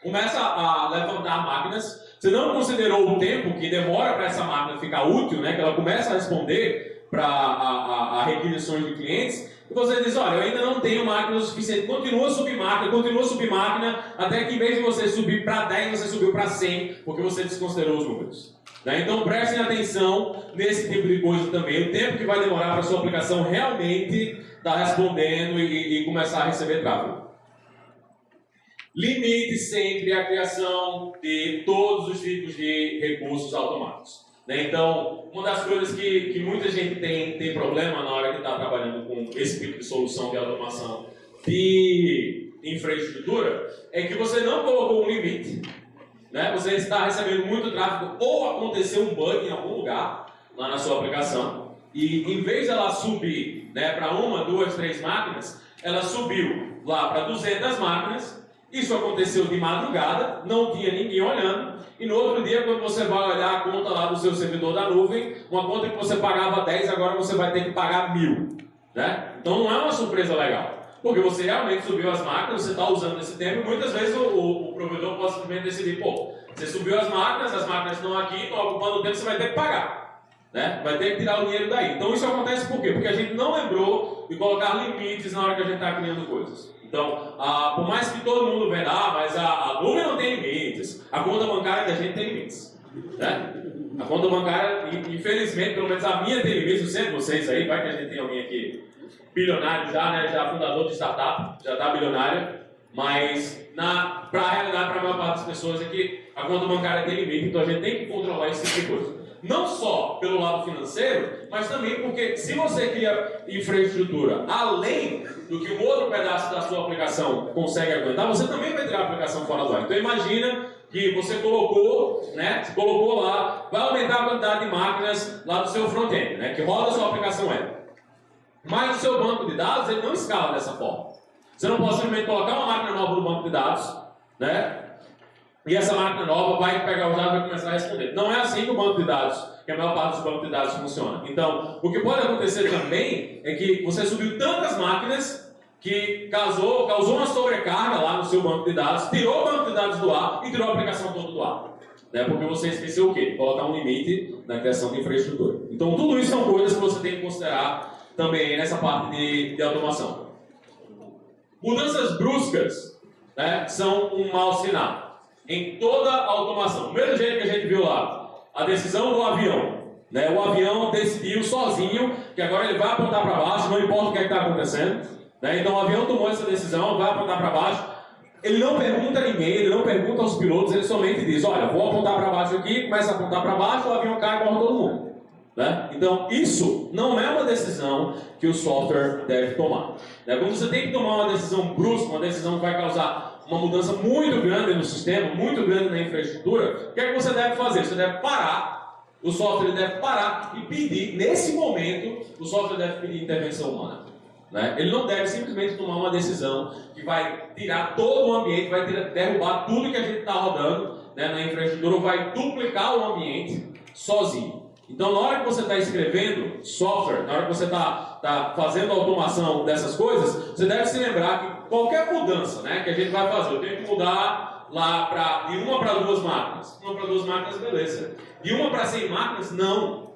começa a levantar máquinas, você não considerou o tempo que demora para essa máquina ficar útil, né? Que ela começa a responder para requisições de clientes, e você diz, olha, eu ainda não tenho máquina o suficiente, continua a subir máquina, até que em vez de você subir para 10, você subiu para 100, porque você desconsiderou os números. Né? Então prestem atenção nesse tipo de coisa também, o tempo que vai demorar para a sua aplicação realmente estar respondendo e começar a receber tráfego. Limite sempre a criação de todos os tipos de recursos automáticos. Né? Então, uma das coisas que muita gente tem problema na hora que está trabalhando com esse tipo de solução de automação de infraestrutura é que você não colocou um limite. Né? Você está recebendo muito tráfego ou aconteceu um bug em algum lugar lá na sua aplicação e em vez de ela subir, né, para 1, 2, 3 máquinas, ela subiu lá para 200 máquinas. Isso aconteceu de madrugada, não tinha ninguém olhando, e no outro dia, quando você vai olhar a conta lá do seu servidor da nuvem, uma conta que você pagava 10, agora você vai ter que pagar 1.000. Né? Então não é uma surpresa legal, porque você realmente subiu as máquinas, você está usando esse tempo, e muitas vezes o provedor pode simplesmente decidir, pô, você subiu as máquinas estão aqui, estão ocupando o tempo, você vai ter que pagar. Né? Vai ter que tirar o dinheiro daí. Então isso acontece por quê? Porque a gente não lembrou de colocar limites na hora que a gente está criando coisas. Então, por mais que todo mundo veja, mas a nuvem não tem limites, a conta bancária da gente tem limites. Né? A conta bancária, infelizmente, pelo menos a minha tem limites, não sei de vocês aí, vai que a gente tem alguém aqui bilionário já, né? Já fundador de startup, já está bilionário, mas para a realidade, para a maior parte das pessoas é que a conta bancária tem limite, então a gente tem que controlar esse tipo de coisa. Não só pelo lado financeiro, mas também porque se você cria infraestrutura além do que um outro pedaço da sua aplicação consegue aguentar, você também vai tirar a aplicação fora do ar. Então imagina que você colocou, né, lá, vai aumentar a quantidade de máquinas lá do seu front-end, né, que roda a sua aplicação web. Mas o seu banco de dados ele não escala dessa forma. Você não pode simplesmente colocar uma máquina nova no banco de dados, né? E essa máquina nova vai pegar os dados e vai começar a responder. Não é assim que o banco de dados, que a maior parte dos bancos de dados funciona. Então, o que pode acontecer também é que você subiu tantas máquinas que causou uma sobrecarga lá no seu banco de dados, tirou o banco de dados do ar e tirou a aplicação toda do ar. Né? Porque você esqueceu o quê? Colocar um limite na criação de infraestrutura. Então, tudo isso são coisas que você tem que considerar também nessa parte de automação. Mudanças bruscas, né, são um mau sinal. Em toda a automação. Do mesmo jeito que a gente viu lá, a decisão do avião. Né? O avião decidiu sozinho que agora ele vai apontar para baixo, não importa o que está acontecendo. Né? Então o avião tomou essa decisão, vai apontar para baixo. Ele não pergunta a ninguém, ele não pergunta aos pilotos, ele somente diz, olha, vou apontar para baixo aqui, começa a apontar para baixo, o avião cai e morre todo mundo. Né? Então isso não é uma decisão que o software deve tomar. Né? Quando você tem que tomar uma decisão brusca, uma decisão que vai causar uma mudança muito grande no sistema, muito grande na infraestrutura, o que é que você deve fazer? Você deve parar, o software deve parar e pedir, nesse momento, o software deve pedir intervenção humana. Né? Ele não deve simplesmente tomar uma decisão que vai tirar todo o ambiente, vai derrubar tudo que a gente está rodando, né, na infraestrutura, ou vai duplicar o ambiente sozinho. Então, na hora que você está escrevendo software, na hora que você está fazendo a automação dessas coisas, você deve se lembrar que qualquer mudança, né, que a gente vai fazer, eu tenho que mudar lá de 1 para 2 máquinas. 1 para 2 máquinas, beleza. De 1 para 100 máquinas, não.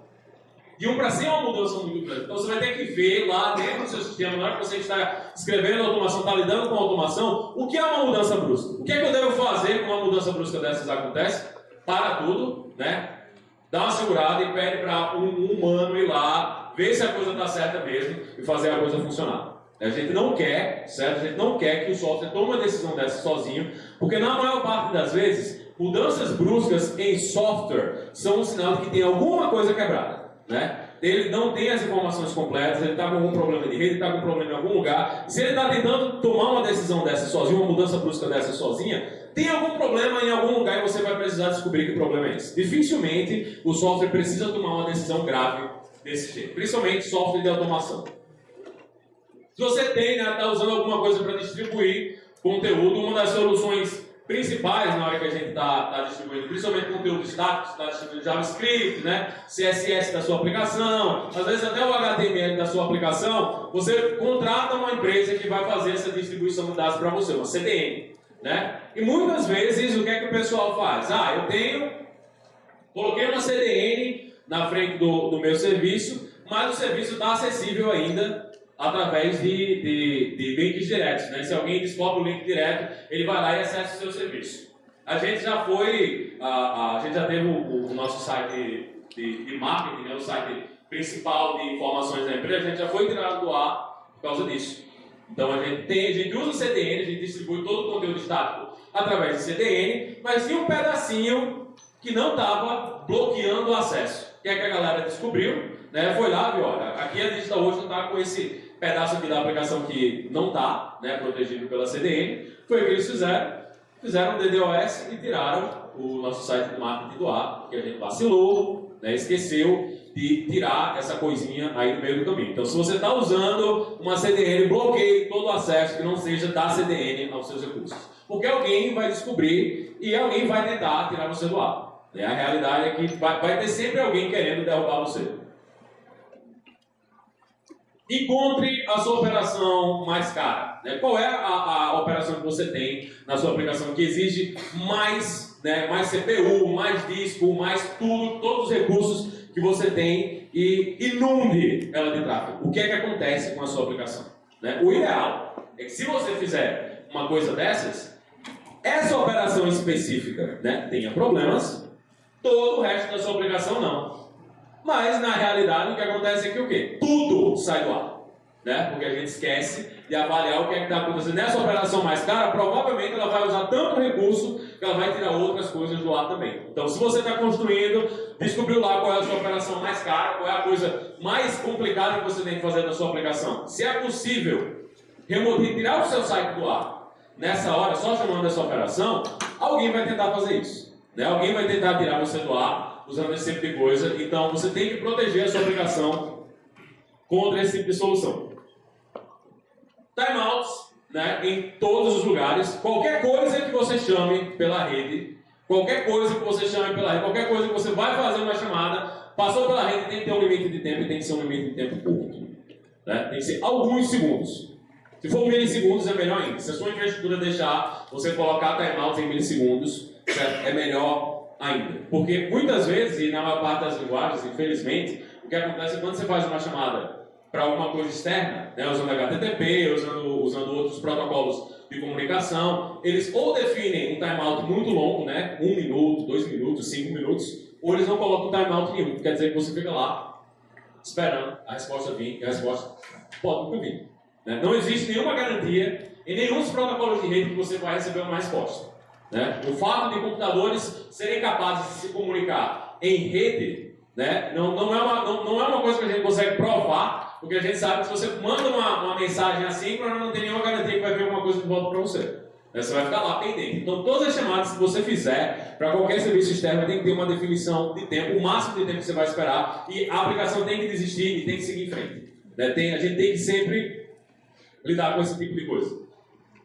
De 1 para 100 é uma mudança muito grande. Então, você vai ter que ver lá dentro do seu sistema, na hora que você está escrevendo automação, está lidando com a automação, o que é uma mudança brusca? O que é que eu devo fazer quando uma mudança brusca dessas acontece? Para tudo, né? Dá uma segurada e pede para um humano ir lá, ver se a coisa está certa mesmo e fazer a coisa funcionar. A gente não quer, certo? A gente não quer que o software tome uma decisão dessa sozinho, porque na maior parte das vezes, mudanças bruscas em software são um sinal de que tem alguma coisa quebrada, né? Ele não tem as informações completas, ele está com algum problema de rede, está com um problema em algum lugar. Se ele está tentando tomar uma decisão dessa sozinho, uma mudança brusca dessa sozinha, tem algum problema em algum lugar e você vai precisar descobrir que problema é esse. Dificilmente o software precisa tomar uma decisão grave desse jeito, principalmente software de automação. Se você tem, está usando alguma coisa para distribuir conteúdo, uma das soluções principais na hora que a gente está distribuindo, principalmente conteúdo estático, está distribuindo JavaScript, né, CSS da sua aplicação, às vezes até o HTML da sua aplicação, você contrata uma empresa que vai fazer essa distribuição de dados para você, uma CDN. Né? E muitas vezes o que é que o pessoal faz? Coloquei uma CDN na frente do meu serviço, mas o serviço está acessível ainda através de links diretos, né? Se alguém descobre o link direto, ele vai lá e acessa o seu serviço. A gente já foi, a gente já teve o nosso site de marketing, né? O site principal de informações da empresa, a gente já foi tirado do ar por causa disso. Então a gente usa o CDN, a gente distribui todo o conteúdo estático através do CDN, mas tinha um pedacinho que não estava bloqueando o acesso. O que é que a galera descobriu? Né? Foi lá, viu, olha, aqui a gente hoje não está com esse pedaço aqui da aplicação que não está, né, protegido pela CDN. Foi o que eles fizeram o DDoS e tiraram o nosso site de marketing do ar, porque a gente vacilou, né, esqueceu de tirar essa coisinha aí no meio do caminho. Então, se você está usando uma CDN, bloqueie todo o acesso que não seja da CDN aos seus recursos. Porque alguém vai descobrir e alguém vai tentar tirar você do ar. A realidade é que vai ter sempre alguém querendo derrubar você. Encontre a sua operação mais cara. Qual é a operação que você tem na sua aplicação que exige mais, mais CPU, mais disco, mais tudo, todos os recursos que você tem e inunde ela de tráfego. O que é que acontece com a sua aplicação? O ideal é que se você fizer uma coisa dessas, essa operação específica tenha problemas, todo o resto da sua aplicação não. Mas na realidade o que acontece é que o quê? Tudo sai do ar. Porque a gente esquece de avaliar o que é que está acontecendo. Nessa operação mais cara, provavelmente ela vai usar tanto recurso que ela vai tirar outras coisas do ar também. Então, se você está construindo, descobriu lá qual é a sua operação mais cara, qual é a coisa mais complicada que você tem que fazer na sua aplicação. Se é possível retirar o seu site do ar nessa hora, só chamando essa operação, alguém vai tentar fazer isso. Alguém vai tentar tirar você do ar usando esse tipo de coisa. Então, você tem que proteger a sua aplicação contra esse tipo de solução. Timeouts, em todos os lugares. Qualquer coisa que você chame pela rede, qualquer coisa que você vai fazer uma chamada, passou pela rede, tem que ter um limite de tempo e tem que ser um limite de tempo curto. Tem que ser alguns segundos. Se for milissegundos é melhor ainda. Se a sua infraestrutura deixar você colocar timeouts em milissegundos, é melhor ainda. Porque muitas vezes, e na maior parte das linguagens, infelizmente, o que acontece é quando você faz uma chamada para alguma coisa externa, usando HTTP, usando outros protocolos de comunicação, eles ou definem um timeout muito longo, 1 minuto, 2 minutos, 5 minutos, ou eles não colocam timeout nenhum, quer dizer que você fica lá esperando a resposta vir, e a resposta pode nunca vir. Não existe nenhuma garantia em nenhum dos protocolos de rede que você vai receber uma resposta. O fato de computadores serem capazes de se comunicar em rede, não é uma coisa que a gente consegue provar, porque a gente sabe que se você manda uma mensagem assíncrona, não tem nenhuma garantia que vai vir alguma coisa de volta para você. Você vai ficar lá pendente. Então, todas as chamadas que você fizer para qualquer serviço externo tem que ter uma definição de tempo, o máximo de tempo que você vai esperar, e a aplicação tem que desistir e tem que seguir em frente. A gente tem que sempre lidar com esse tipo de coisa.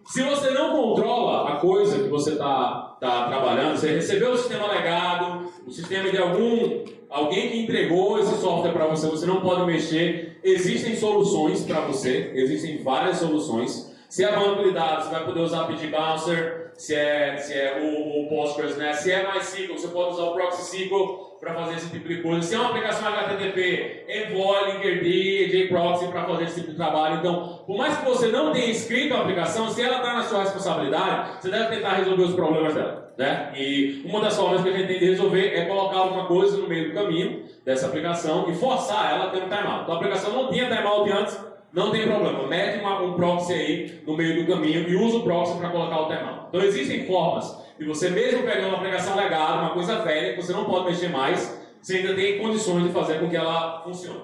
Se você não controla a coisa que você está trabalhando, você recebeu o sistema legado, o sistema de alguém que entregou esse software para você, você não pode mexer. Existem soluções para você, existem várias soluções. Se é banco de dados, você vai poder usar PG Bouncer, se é o Postgres, se é MySQL, você pode usar o ProxySQL para fazer esse tipo de coisa. Se é uma aplicação HTTP, Envoy, Linkerd, JProxy para fazer esse tipo de trabalho. Então, por mais que você não tenha escrito a aplicação, se ela está na sua responsabilidade, você deve tentar resolver os problemas dela. E uma das formas que a gente tem de resolver é colocar alguma coisa no meio do caminho dessa aplicação e forçar ela a ter um timeout. Então, a aplicação não tinha timeout antes, não tem problema. Mete um proxy aí no meio do caminho e usa o proxy para colocar o timeout. Então, existem formas de você mesmo pegar uma aplicação legada, uma coisa velha, que você não pode mexer mais, você ainda tem condições de fazer com que ela funcione.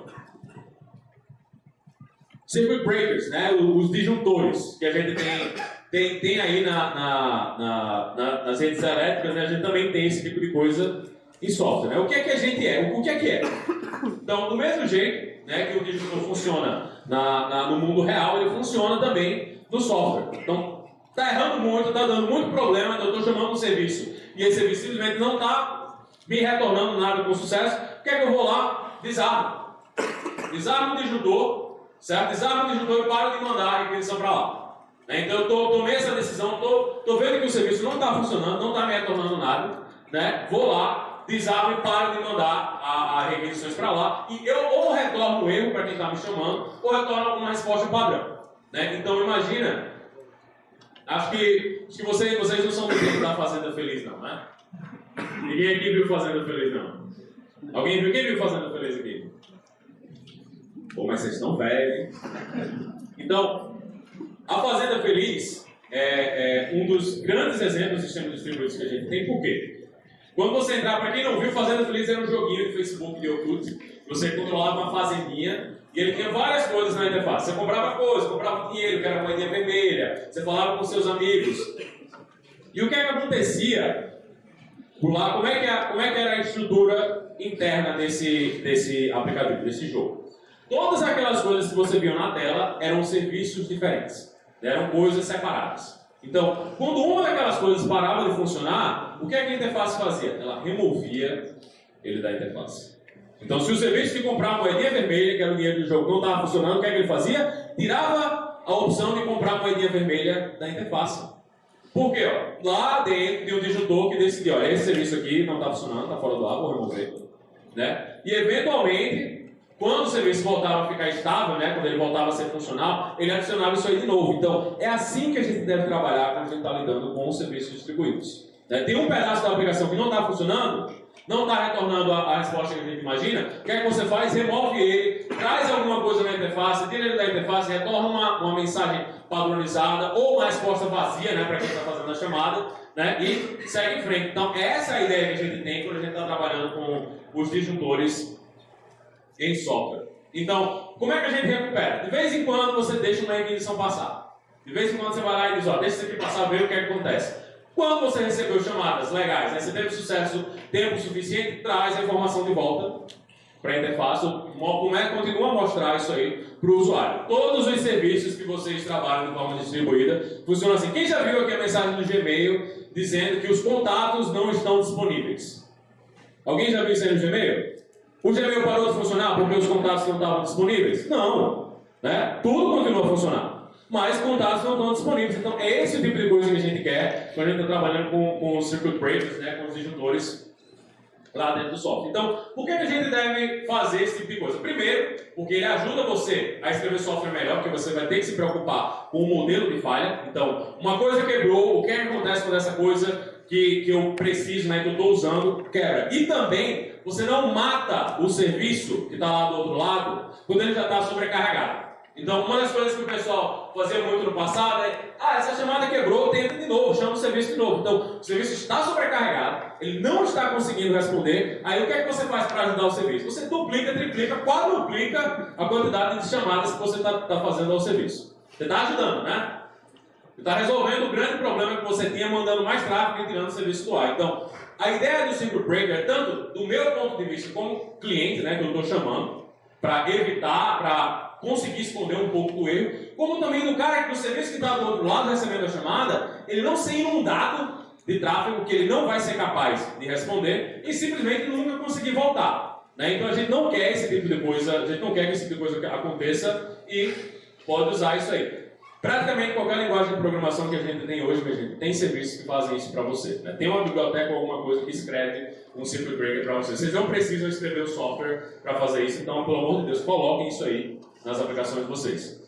Circuit breakers, os disjuntores que a gente tem aí nas redes elétricas, a gente também tem esse tipo de coisa em software. Né? O que é que a gente é? O que é que é? Então, do mesmo jeito, né, que o digital funciona no mundo real, ele funciona também no software. Então, está errando muito, está dando muito problema, então eu estou chamando um serviço e esse serviço simplesmente não está me retornando nada com sucesso. O que é que eu vou lá? Desarmo. Desarmo o disjuntor, certo? Desarmo o disjuntor e paro de mandar a requisição para lá. Então eu tomei essa decisão, estou vendo que o serviço não está funcionando, não está me retornando nada, né? Vou lá, desarmo e paro de mandar as requisições para lá e eu ou retorno o erro para quem está me chamando ou retorno alguma resposta padrão. Né? Então imagina, acho que vocês não são do tempo da Fazenda Feliz não, né? Ninguém aqui viu Fazenda Feliz não? Alguém viu? Quem viu Fazenda Feliz aqui? Pô, mas vocês estão velhos. Então, a Fazenda Feliz é um dos grandes exemplos de sistemas distribuídos que a gente tem. Por quê? Quando você entrar, para quem não viu, Fazenda Feliz era um joguinho de Facebook de Orkut. Você controlava uma fazendinha e ele tinha várias coisas na interface. Você comprava coisas, comprava dinheiro, que era uma moedinha vermelha. Você falava com seus amigos. E o que é que acontecia por lá? Como é que era a estrutura interna desse aplicativo, desse jogo? Todas aquelas coisas que você viu na tela eram serviços diferentes, eram coisas separadas. Então, quando uma daquelas coisas parava de funcionar, o que é que a interface fazia? Ela removia ele da interface. Então, se o serviço de comprar a moedinha vermelha, que era o dinheiro do jogo, não estava funcionando, o que é que ele fazia? Tirava a opção de comprar a moedinha vermelha da interface. Por quê? Ó, lá dentro tem um disjuntor que decidiu, olha, esse serviço aqui não está funcionando, está fora do ar, vou remover. Né? E, eventualmente, quando o serviço voltava a ficar estável, né, quando ele voltava a ser funcional, ele adicionava isso aí de novo. Então, é assim que a gente deve trabalhar quando a gente está lidando com os serviços distribuídos. Né? Tem um pedaço da aplicação que não está funcionando, não está retornando a resposta que a gente imagina, o que é que você faz? Remove ele, traz alguma coisa na interface, tira ele da interface, retorna uma mensagem padronizada ou uma resposta vazia, né, para quem está fazendo a chamada, né, e segue em frente. Então, essa é a ideia que a gente tem quando a gente está trabalhando com os disjuntores em software. Então, como é que a gente recupera? De vez em quando você deixa uma requisição passar. De vez em quando você vai lá e diz, ó, deixa isso aqui passar, ver o que é que acontece. Quando você recebeu chamadas legais, né, você teve sucesso, tempo suficiente, traz a informação de volta para a interface, continua a mostrar isso aí para o usuário. Todos os serviços que vocês trabalham de forma distribuída funcionam assim. Quem já viu aqui a mensagem do Gmail dizendo que os contatos não estão disponíveis? Alguém já viu isso aí no Gmail? O Gmail parou de funcionar porque os contatos não estavam disponíveis? Não. Né? Tudo continua a funcionar. Mas contatos não estão disponíveis. Então, é esse o tipo de coisa que a gente quer quando a gente está trabalhando com os circuit breakers, né, com os disjuntores lá dentro do software. Então, por que a gente deve fazer esse tipo de coisa? Primeiro, porque ele ajuda você a escrever software melhor, porque você vai ter que se preocupar com o modelo de falha. Então, uma coisa quebrou, o que acontece quando essa coisa que eu preciso, né, que eu estou usando, quebra. E também, você não mata o serviço que está lá do outro lado quando ele já está sobrecarregado. Então, uma das coisas que o pessoal fazia muito no passado é, essa chamada quebrou, tenta de novo, chama o serviço de novo. Então, o serviço está sobrecarregado, ele não está conseguindo responder, aí o que é que você faz para ajudar o serviço? Você duplica, triplica, quadruplica a quantidade de chamadas que você está fazendo ao serviço. Você está ajudando, né? Você está resolvendo o grande problema que você tinha, mandando mais tráfego e tirando o serviço do ar. Então, a ideia do circuit breaker, tanto do meu ponto de vista como cliente, né, que eu estou chamando, para evitar, para conseguir esconder um pouco do erro, como também do cara que o serviço que está do outro lado recebendo a chamada, ele não ser inundado de tráfego que ele não vai ser capaz de responder e simplesmente nunca conseguir voltar. Né? Então a gente não quer esse tipo de coisa, a gente não quer que esse tipo de coisa aconteça e pode usar isso aí. Praticamente qualquer linguagem de programação que a gente tem hoje, minha gente, tem serviços que fazem isso para você. Né? Tem uma biblioteca ou alguma coisa que escreve um circuit breaker para você. Vocês não precisam escrever o software para fazer isso, então, pelo amor de Deus, coloquem isso aí nas aplicações de vocês.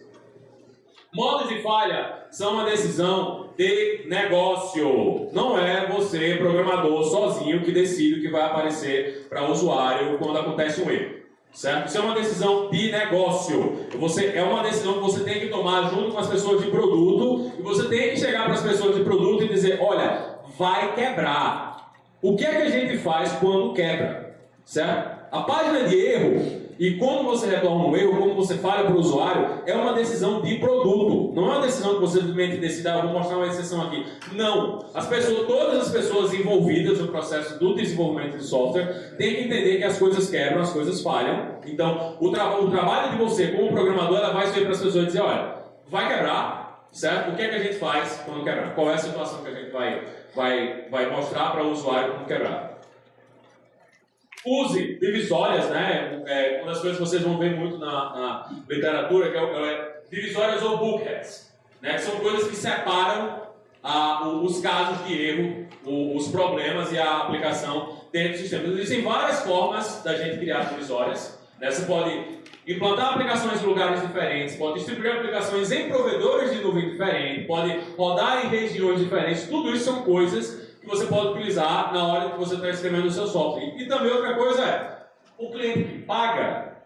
Modos de falha são uma decisão de negócio. Não é você, programador, sozinho, que decide o que vai aparecer para o usuário quando acontece um erro. Certo? Isso é uma decisão de negócio. É uma decisão que você tem que tomar junto com as pessoas de produto e você tem que chegar para as pessoas de produto e dizer, olha, vai quebrar. O que é que a gente faz quando quebra? Certo? A página de erro E quando você retorna um erro, como você fala para o usuário, é uma decisão de produto. Não é uma decisão que você simplesmente decide, vou mostrar uma exceção aqui. Não. Todas as pessoas envolvidas no processo do desenvolvimento de software têm que entender que as coisas quebram, as coisas falham. Então, o trabalho de você como programador, ela vai ser para as pessoas dizer, olha, vai quebrar, certo? O que é que a gente faz quando quebrar? Qual é a situação que a gente vai mostrar para o usuário como quebrar? Use divisórias, né? Uma das coisas que vocês vão ver muito na literatura, que é divisórias ou bulkheads, né? Que são coisas que separam os casos de erro, os problemas e a aplicação dentro do sistema. Existem várias formas da gente criar divisórias, né? Você pode implantar aplicações em lugares diferentes, pode distribuir aplicações em provedores de nuvem diferentes, pode rodar em regiões diferentes. Tudo isso são coisas que você pode utilizar na hora que você está escrevendo o seu software. E também outra coisa é, o cliente que paga,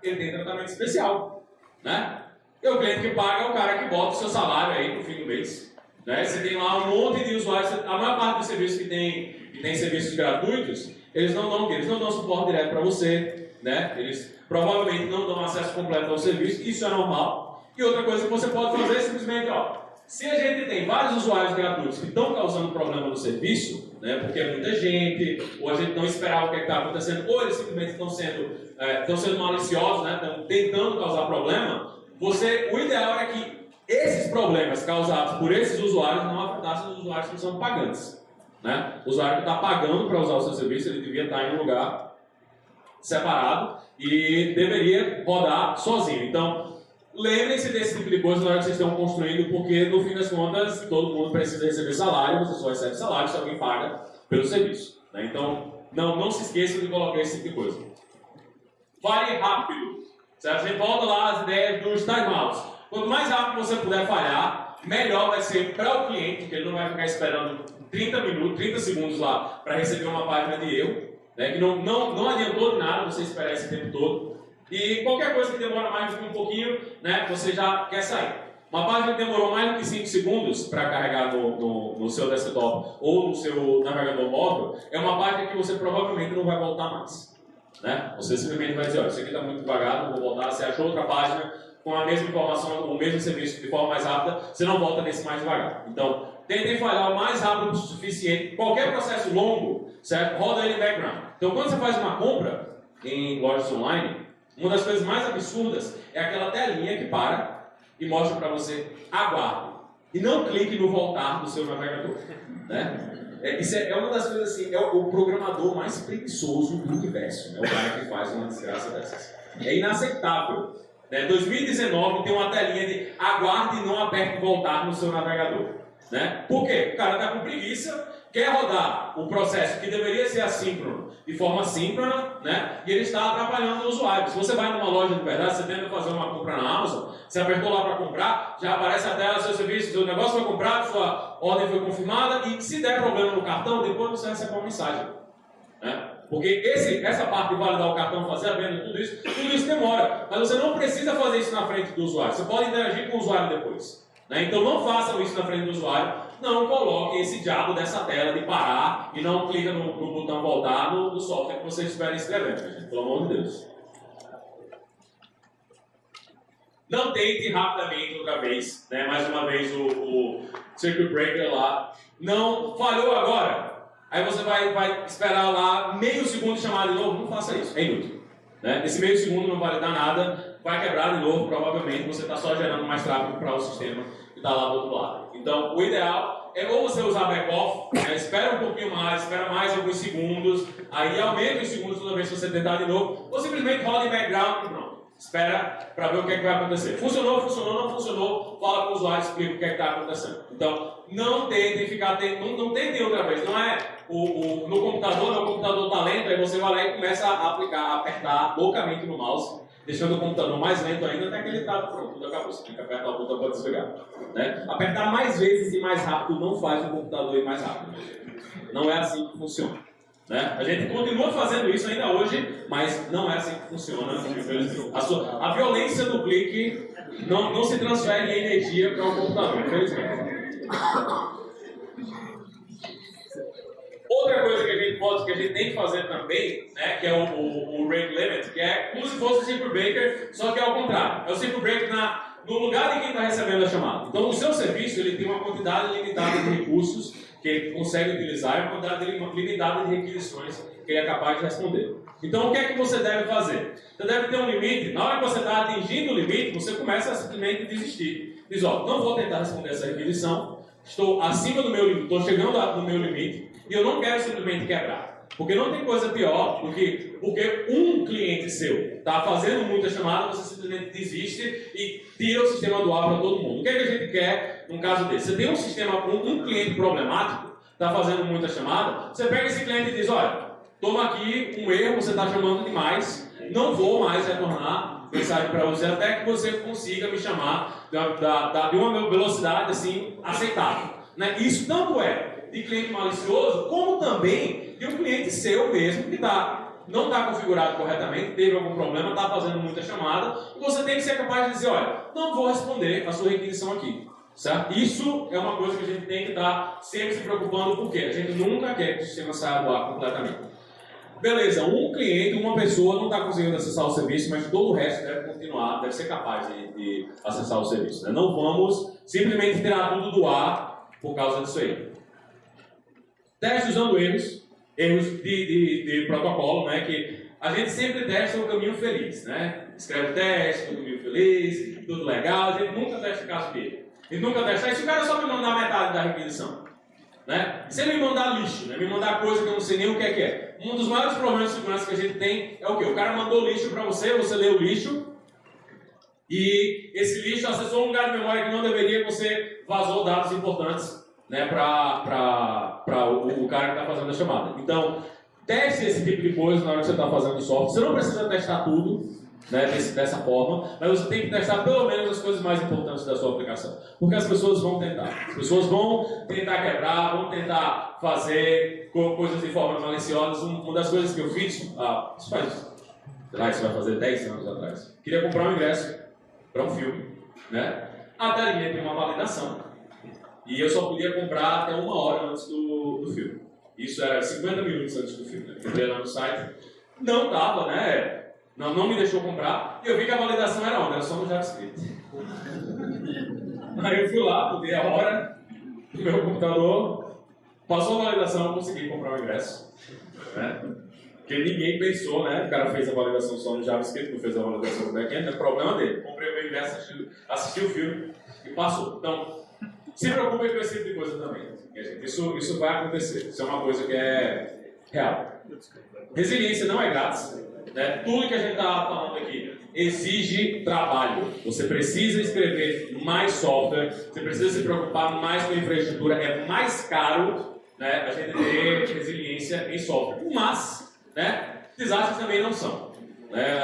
ele tem tratamento especial, né? E o cliente que paga é o cara que bota o seu salário aí no fim do mês, né? Você tem lá um monte de usuários, a maior parte dos serviços que tem serviços gratuitos, eles não dão suporte direto para você, né? Eles provavelmente não dão acesso completo ao serviço, isso é normal. E outra coisa que você pode fazer é simplesmente, se a gente tem vários usuários gratuitos que estão causando problema no serviço, né, porque é muita gente, ou a gente não esperava o que está acontecendo, ou eles simplesmente estão sendo maliciosos, né, estão tentando causar problema, o ideal é que esses problemas causados por esses usuários não afetassem os usuários que são pagantes. Né? O usuário que está pagando para usar o seu serviço, ele devia estar em um lugar separado e deveria rodar sozinho. Então, lembrem-se desse tipo de coisa na hora que vocês estão construindo, porque no fim das contas todo mundo precisa receber salário, você só recebe salário se alguém paga pelo serviço. Né? Então, não se esqueçam de colocar esse tipo de coisa. Fale rápido. Certo? A gente volta lá às ideias dos timeouts. Quanto mais rápido você puder falhar, melhor vai ser para o cliente, porque ele não vai ficar esperando 30 segundos lá para receber uma página de erro, né? Que não adiantou de nada você esperar esse tempo todo. E qualquer coisa que demora mais do que um pouquinho, né, você já quer sair. Uma página que demorou mais do que 5 segundos para carregar no seu desktop ou no seu navegador móvel, é uma página que você provavelmente não vai voltar mais. Né? Você simplesmente vai dizer, olha, isso aqui está muito devagar, não vou voltar. Você achou outra página com a mesma informação, com o mesmo serviço de forma mais rápida, você não volta nesse mais devagar. Então, tentem falhar o mais rápido o suficiente. Qualquer processo longo, certo? Roda ele em background. Então, quando você faz uma compra em lojas online, uma das coisas mais absurdas é aquela telinha que para e mostra para você, aguarde. E não clique no voltar do seu navegador. Né? Isso é uma das coisas assim, é o programador mais preguiçoso do universo. É o cara que faz uma desgraça dessas. É inaceitável. 2019 tem uma telinha de aguarde e não aperte voltar no seu navegador. Né? Por quê? O cara está com preguiça, quer rodar o processo que deveria ser assíncrono de forma síncrona, né? E ele está atrapalhando o usuário. Se você vai numa loja de verdade, você tenta fazer uma compra na Amazon, você apertou lá para comprar, já aparece a tela do seu serviço, seu negócio foi comprado, sua ordem foi confirmada, e se der problema no cartão, depois você recebe uma mensagem. Né? Porque essa parte de validar o cartão, fazer a venda, tudo isso demora. Mas você não precisa fazer isso na frente do usuário. Você pode interagir com o usuário depois. Né? Então não façam isso na frente do usuário. Não coloquem esse diabo dessa tela de parar e não clica no botão voltar no software que vocês estiverem escrevendo, gente, pelo amor de Deus. Não tente rapidamente outra vez, né? Mais uma vez o circuit breaker lá. Não falhou agora. Aí você vai esperar lá meio segundo e chamar de novo. Não faça isso, é inútil. Né? Esse meio segundo não vai dar nada, vai quebrar de novo, provavelmente você está só gerando mais tráfego para o sistema que está lá do outro lado. Então, o ideal é ou você usar back-off, né? Espera um pouquinho mais, espera mais alguns segundos, aí aumenta os segundos toda vez que você tentar de novo, ou simplesmente roda em background e pronto. Espera para ver o que é que vai acontecer. Funcionou, não funcionou, fala com o usuário, explica o que é que está acontecendo. Então, não tentem não tentem outra vez. Não é no computador, o computador está lento, aí você vai lá e começa a apertar loucamente no mouse, deixando o computador mais lento ainda até que ele está pronto, tudo acabou. Você tem que apertar o botão para desligar. Né? Apertar mais vezes e mais rápido não faz o computador ir mais rápido. Não é assim que funciona. Né? A gente continua fazendo isso ainda hoje, mas não é assim que funciona. A violência do clique não se transfere em energia para o computador, infelizmente. Outra coisa que a gente tem que fazer também, né, que é o rate limit, que é como se fosse o circuit breaker, só que é ao contrário. É o circuit breaker no lugar de quem está recebendo a chamada. Então, o seu serviço ele tem uma quantidade limitada de recursos que ele consegue utilizar e uma quantidade limitada de requisições que ele é capaz de responder. Então, o que é que você deve fazer? Você deve ter um limite. Na hora que você está atingindo o limite, você começa a simplesmente desistir. Diz, ó, não vou tentar responder essa requisição, estou acima do meu limite, estou chegando no meu limite e eu não quero simplesmente quebrar. Porque não tem coisa pior do que porque um cliente seu está fazendo muita chamada, você simplesmente desiste e tira o sistema do ar para todo mundo. O que é que a gente quer num caso desse? Você tem um sistema com um cliente problemático, está fazendo muita chamada, você pega esse cliente e diz, olha, toma aqui um erro, você está chamando demais, não vou mais retornar mensagem para você até que você consiga me chamar de uma velocidade assim aceitável. Né? Isso tanto é de cliente malicioso, como também de um cliente seu mesmo que não está configurado corretamente, teve algum problema, está fazendo muita chamada, e você tem que ser capaz de dizer, olha, não vou responder a sua requisição aqui. Certo? Isso é uma coisa que a gente tem que estar sempre se preocupando, porque a gente nunca quer que o sistema saia do ar completamente. Beleza, um cliente, uma pessoa não está conseguindo acessar o serviço, mas todo o resto deve continuar, deve ser capaz de acessar o serviço. Né? Não vamos simplesmente tirar tudo do ar por causa disso aí. Teste usando erros de protocolo, né? Que a gente sempre testa o caminho feliz, né? Escreve o teste, o caminho feliz, tudo legal, a gente nunca testa o caso dele. A gente nunca testa, se o cara só me mandar metade da requisição, né? Se ele me mandar lixo, né? Me mandar coisa que eu não sei nem o que é. Um dos maiores problemas de segurança que a gente tem é o quê? O cara mandou lixo para você lê o lixo, e esse lixo acessou um lugar de memória que não deveria, você vazou dados importantes, né, para o cara que está fazendo a chamada. Então, teste esse tipo de coisa na hora que você está fazendo o software. Você não precisa testar tudo, né, dessa forma, mas você tem que testar pelo menos as coisas mais importantes da sua aplicação. Porque as pessoas vão tentar. As pessoas vão tentar quebrar, vão tentar fazer coisas de forma maliciosa. Uma das coisas que eu fiz, isso faz, sei lá, isso vai fazer 10 anos atrás. Queria comprar um ingresso para um filme, né? A telinha tem uma validação. E eu só podia comprar até 1 hora antes do filme. Isso era 50 minutos antes do filme. Né? Eu entrei lá no site, não dava, né? Não me deixou comprar. E eu vi que a validação era onde? Era só no JavaScript. Aí eu fui lá, mudei a hora do meu computador, passou a validação, eu consegui comprar o ingresso. Né? Porque ninguém pensou, né? O cara fez a validação só no JavaScript, não fez a validação no back-end, é problema dele. Comprei o meu ingresso, assisti o filme e passou. Então, se preocupe com esse tipo de coisa também. Isso vai acontecer. Isso é uma coisa que é real. Resiliência não é grátis. Né? Tudo que a gente está falando aqui exige trabalho. Você precisa escrever mais software, você precisa se preocupar mais com a infraestrutura. É mais caro, né, a gente ter resiliência em software. Mas, né, desastres também não são. Né?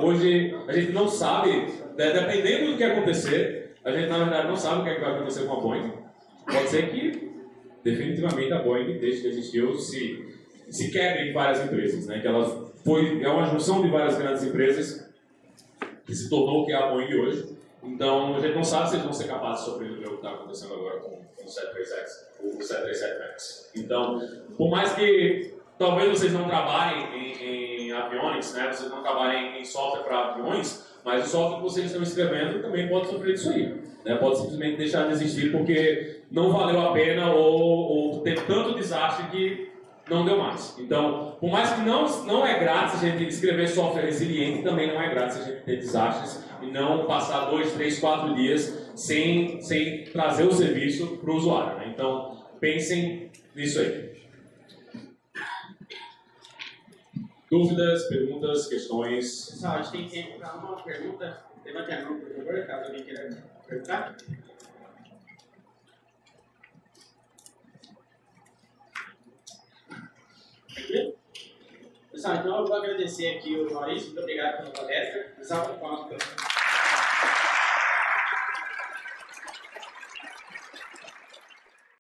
Hoje a gente não sabe, né, dependendo do que acontecer, a gente, na verdade, não sabe o que, é que vai acontecer com a Boeing. Pode ser que, definitivamente, a Boeing, desde que existiu, se quebre em várias empresas. Né? Que ela é uma junção de várias grandes empresas que se tornou o que é a Boeing hoje. Então, a gente não sabe se eles vão ser capazes de sobreviver o que está acontecendo agora com o 737 ou o 737 MAX. Então, por mais que talvez vocês não trabalhem em avionics, né? Vocês não trabalhem em software para aviões, mas o software que vocês estão escrevendo também pode sofrer disso aí. Né? Pode simplesmente deixar de existir porque não valeu a pena ou teve tanto desastre que não deu mais. Então, por mais que não é grátis a gente escrever software resiliente, também não é grátis a gente ter desastres e não passar 2, 3, 4 dias sem trazer o serviço para o usuário. Né? Então, pensem nisso aí. Dúvidas, perguntas, questões? Pessoal, a gente tem tempo para uma pergunta. Levante a mão, por favor, caso alguém queira perguntar. Tranquilo? Pessoal, então eu vou agradecer aqui o Maurício, muito obrigado pela palestra. Pessoal,